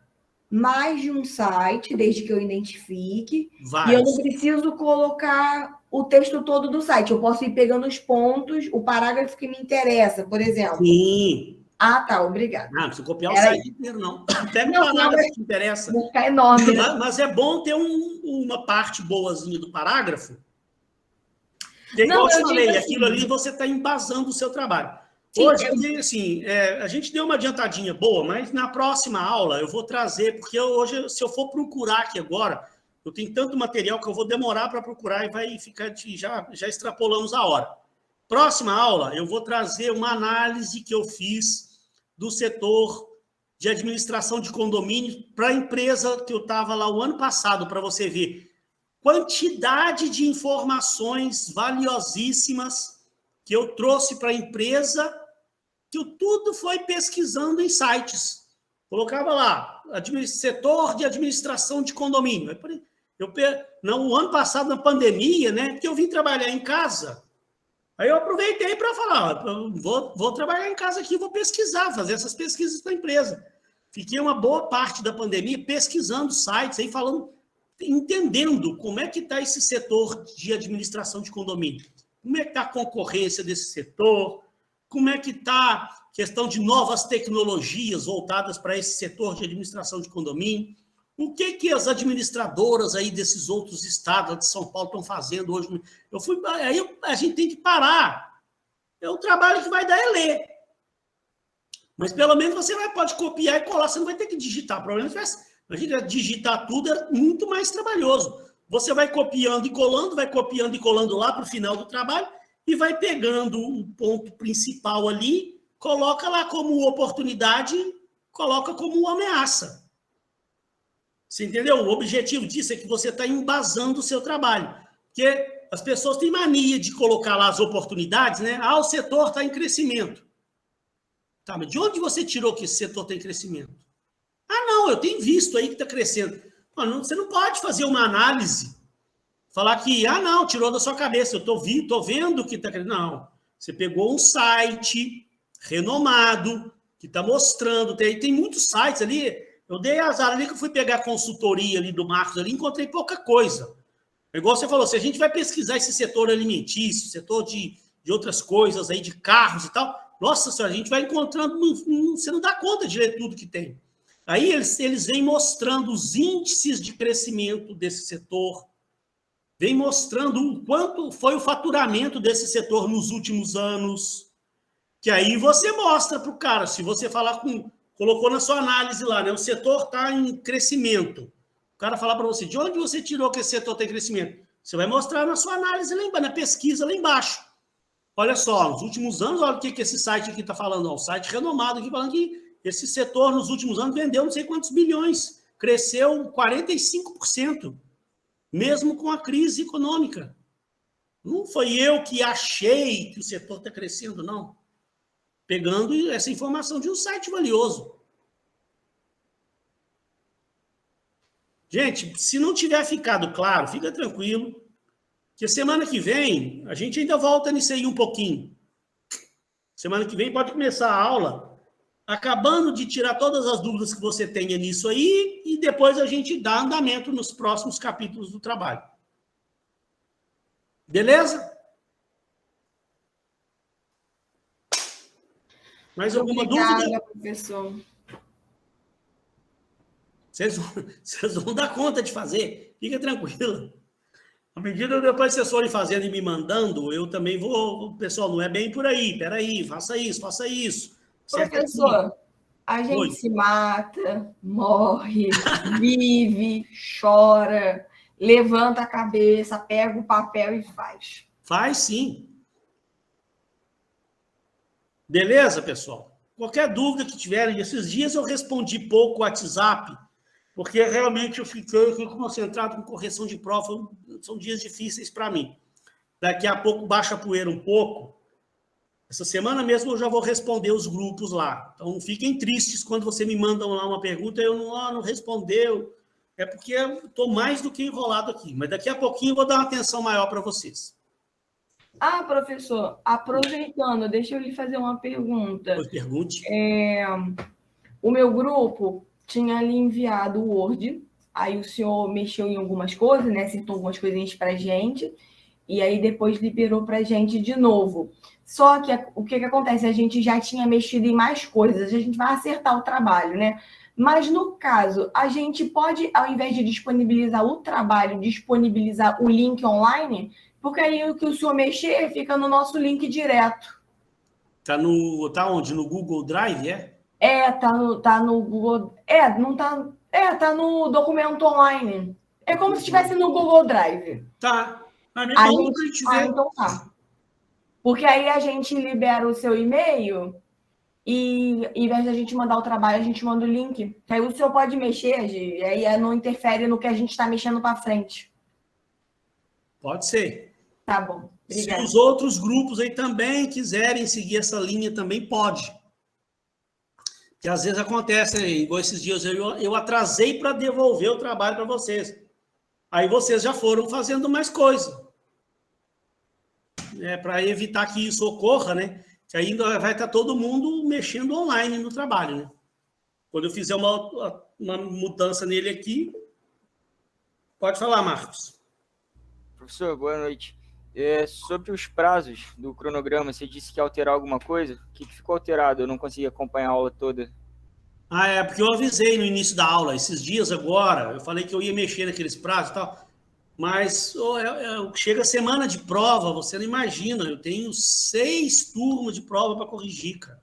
mais de um site, desde que eu identifique, e eu não preciso colocar o texto todo do site, eu posso ir pegando os pontos, o parágrafo que me interessa, por exemplo. Sim. Ah, tá, obrigada. Não precisa copiar o site inteiro, não. Pega o parágrafo que te interessa. Vai ficar enorme. Mas é bom ter uma parte boazinha do parágrafo. E igual eu falei, aquilo ali você está embasando o seu trabalho. Sim, hoje, assim, a gente deu uma adiantadinha boa, mas na próxima aula eu vou trazer, porque hoje, se eu for procurar aqui agora, eu tenho tanto material que eu vou demorar para procurar e vai ficar, já extrapolamos a hora. Próxima aula, eu vou trazer uma análise que eu fiz do setor de administração de condomínios para a empresa que eu estava lá o ano passado, para você ver quantidade de informações valiosíssimas que eu trouxe para a empresa, que tudo foi pesquisando em sites. Colocava lá, setor de administração de condomínio. No ano passado, na pandemia, né, porque eu vim trabalhar em casa, aí eu aproveitei para falar, vou trabalhar em casa aqui, vou pesquisar, fazer essas pesquisas para a empresa. Fiquei uma boa parte da pandemia pesquisando sites, aí falando, entendendo como é que está esse setor de administração de condomínio, como é que está a concorrência desse setor, como é que está a questão de novas tecnologias voltadas para esse setor de administração de condomínio, o que as administradoras aí desses outros estados de São Paulo estão fazendo hoje. Aí a gente tem que parar. É o trabalho que vai dar é ler. Mas pelo menos você pode copiar e colar, você não vai ter que digitar. O problema é que a gente digitar tudo é muito mais trabalhoso. Você vai copiando e colando lá para o final do trabalho e vai pegando um ponto principal ali, coloca lá como oportunidade, coloca como ameaça. Você entendeu? O objetivo disso é que você está embasando o seu trabalho. Porque as pessoas têm mania de colocar lá as oportunidades, né? O setor está em crescimento. Tá, mas de onde você tirou que esse setor está em crescimento? Não, eu tenho visto aí que está crescendo. Você não pode fazer uma análise, falar que, não, tirou da sua cabeça, eu estou vendo que está crescendo. Não, você pegou um site renomado, que está mostrando, tem muitos sites ali. Eu dei azar ali que eu fui pegar a consultoria ali do Marcos ali, encontrei pouca coisa. Igual você falou, se a gente vai pesquisar esse setor alimentício, setor de outras coisas aí, de carros e tal, nossa senhora, a gente vai encontrando, você não dá conta de ler tudo que tem. Aí eles vêm mostrando os índices de crescimento desse setor, vem mostrando o quanto foi o faturamento desse setor nos últimos anos, que aí você mostra para o cara, se você falar colocou na sua análise lá, né? O setor está em crescimento. O cara falar para você, de onde você tirou que esse setor tem crescimento? Você vai mostrar na sua análise lá embaixo, na pesquisa lá embaixo. Olha só, nos últimos anos, olha o que esse site aqui está falando. O site renomado aqui falando que esse setor nos últimos anos vendeu não sei quantos bilhões. Cresceu 45%, mesmo com a crise econômica. Não foi eu que achei que o setor está crescendo, não. Pegando essa informação de um site valioso. Gente, se não tiver ficado claro, fica tranquilo, que semana que vem a gente ainda volta nisso aí um pouquinho. Semana que vem pode começar a aula, acabando de tirar todas as dúvidas que você tenha nisso aí, e depois a gente dá andamento nos próximos capítulos do trabalho. Beleza? Mais alguma dúvida? Professor. Vocês vão dar conta de fazer. Fica tranquila. À medida que depois vocês forem fazendo e me mandando, eu também vou... Pessoal, não é bem por aí. Peraí, faça isso, faça isso. Professor, a gente se mata, morre, vive, chora, levanta a cabeça, pega o papel e faz. Faz sim. Beleza, pessoal? Qualquer dúvida que tiverem, esses dias eu respondi pouco o WhatsApp, porque realmente eu fiquei concentrado com correção de prova, são dias difíceis para mim. Daqui a pouco baixa a poeira um pouco. Essa semana mesmo eu já vou responder os grupos lá. Então não fiquem tristes quando você me mandam lá uma pergunta e eu não respondeu. É porque eu estou mais do que enrolado aqui. Mas daqui a pouquinho eu vou dar uma atenção maior para vocês. Professor, aproveitando, deixa eu lhe fazer uma pergunta. Pois pergunte. O meu grupo tinha lhe enviado o Word, aí o senhor mexeu em algumas coisas, né? Acertou algumas coisinhas para a gente, e aí depois liberou para a gente de novo. Só que o que acontece? A gente já tinha mexido em mais coisas, a gente vai acertar o trabalho, né? Mas no caso, a gente pode, ao invés de disponibilizar o trabalho, disponibilizar o link online, porque aí o que o senhor mexer fica no nosso link direto. Tá onde? No Google Drive, é? Tá no Google. Não tá. Tá no documento online. É como se estivesse no Google Drive. Tá. Então tá. Porque aí a gente libera o seu e-mail e, em vez de a gente mandar o trabalho, a gente manda o link. Que aí o senhor pode mexer, e aí não interfere no que a gente está mexendo para frente. Pode ser. Tá bom, Se obrigada. os outros grupos aí também quiserem seguir essa linha, também pode. Que às vezes acontece, igual esses dias eu atrasei para devolver o trabalho para vocês. Aí vocês já foram fazendo mais coisa. Para evitar que isso ocorra, né? Que ainda vai estar todo mundo mexendo online no trabalho, né? Quando eu fizer uma mudança nele aqui, pode falar, Marcos. Professor, boa noite. Sobre os prazos do cronograma, você disse que ia alterar alguma coisa? O que ficou alterado? Eu não consegui acompanhar a aula toda. Porque eu avisei no início da aula, esses dias agora, eu falei que eu ia mexer naqueles prazos e tal, mas chega a semana de prova, você não imagina, eu tenho 6 turmas de prova para corrigir, cara.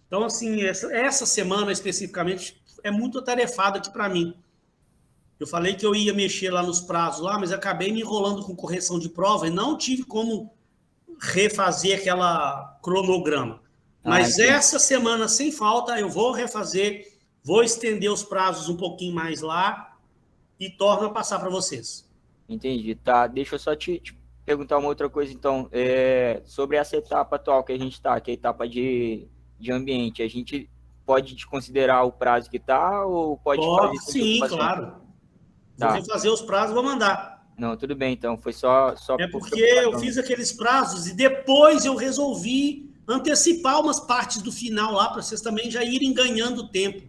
Então, assim, essa semana especificamente é muito atarefada aqui para mim. Eu falei que eu ia mexer lá nos prazos lá, mas acabei me enrolando com correção de prova e não tive como refazer aquela cronograma. Mas essa semana, sem falta, eu vou refazer, vou estender os prazos um pouquinho mais lá e torno a passar para vocês. Entendi, tá. Deixa eu só te perguntar uma outra coisa, então. Sobre essa etapa atual que a gente está, que é a etapa de ambiente, a gente pode desconsiderar o prazo que está ou pode fazer? Sim, claro. Tá. Vou refazer os prazos e vou mandar. Não, tudo bem, então. Foi só porque eu fiz aqueles prazos e depois eu resolvi antecipar umas partes do final lá para vocês também já irem ganhando tempo.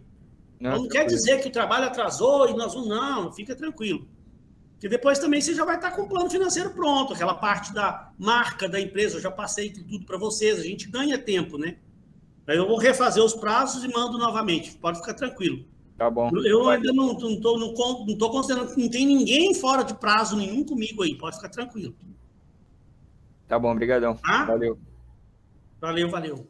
Não quer dizer que o trabalho atrasou e nós vamos... Não, fica tranquilo. Porque depois também você já vai estar com o plano financeiro pronto, aquela parte da marca da empresa, eu já passei tudo para vocês, a gente ganha tempo, né? Aí eu vou refazer os prazos e mando novamente, pode ficar tranquilo. Tá bom. Eu ainda não estou considerando que não tem ninguém fora de prazo nenhum comigo aí, pode ficar tranquilo. Tá bom, brigadão. Tá? Valeu. Valeu.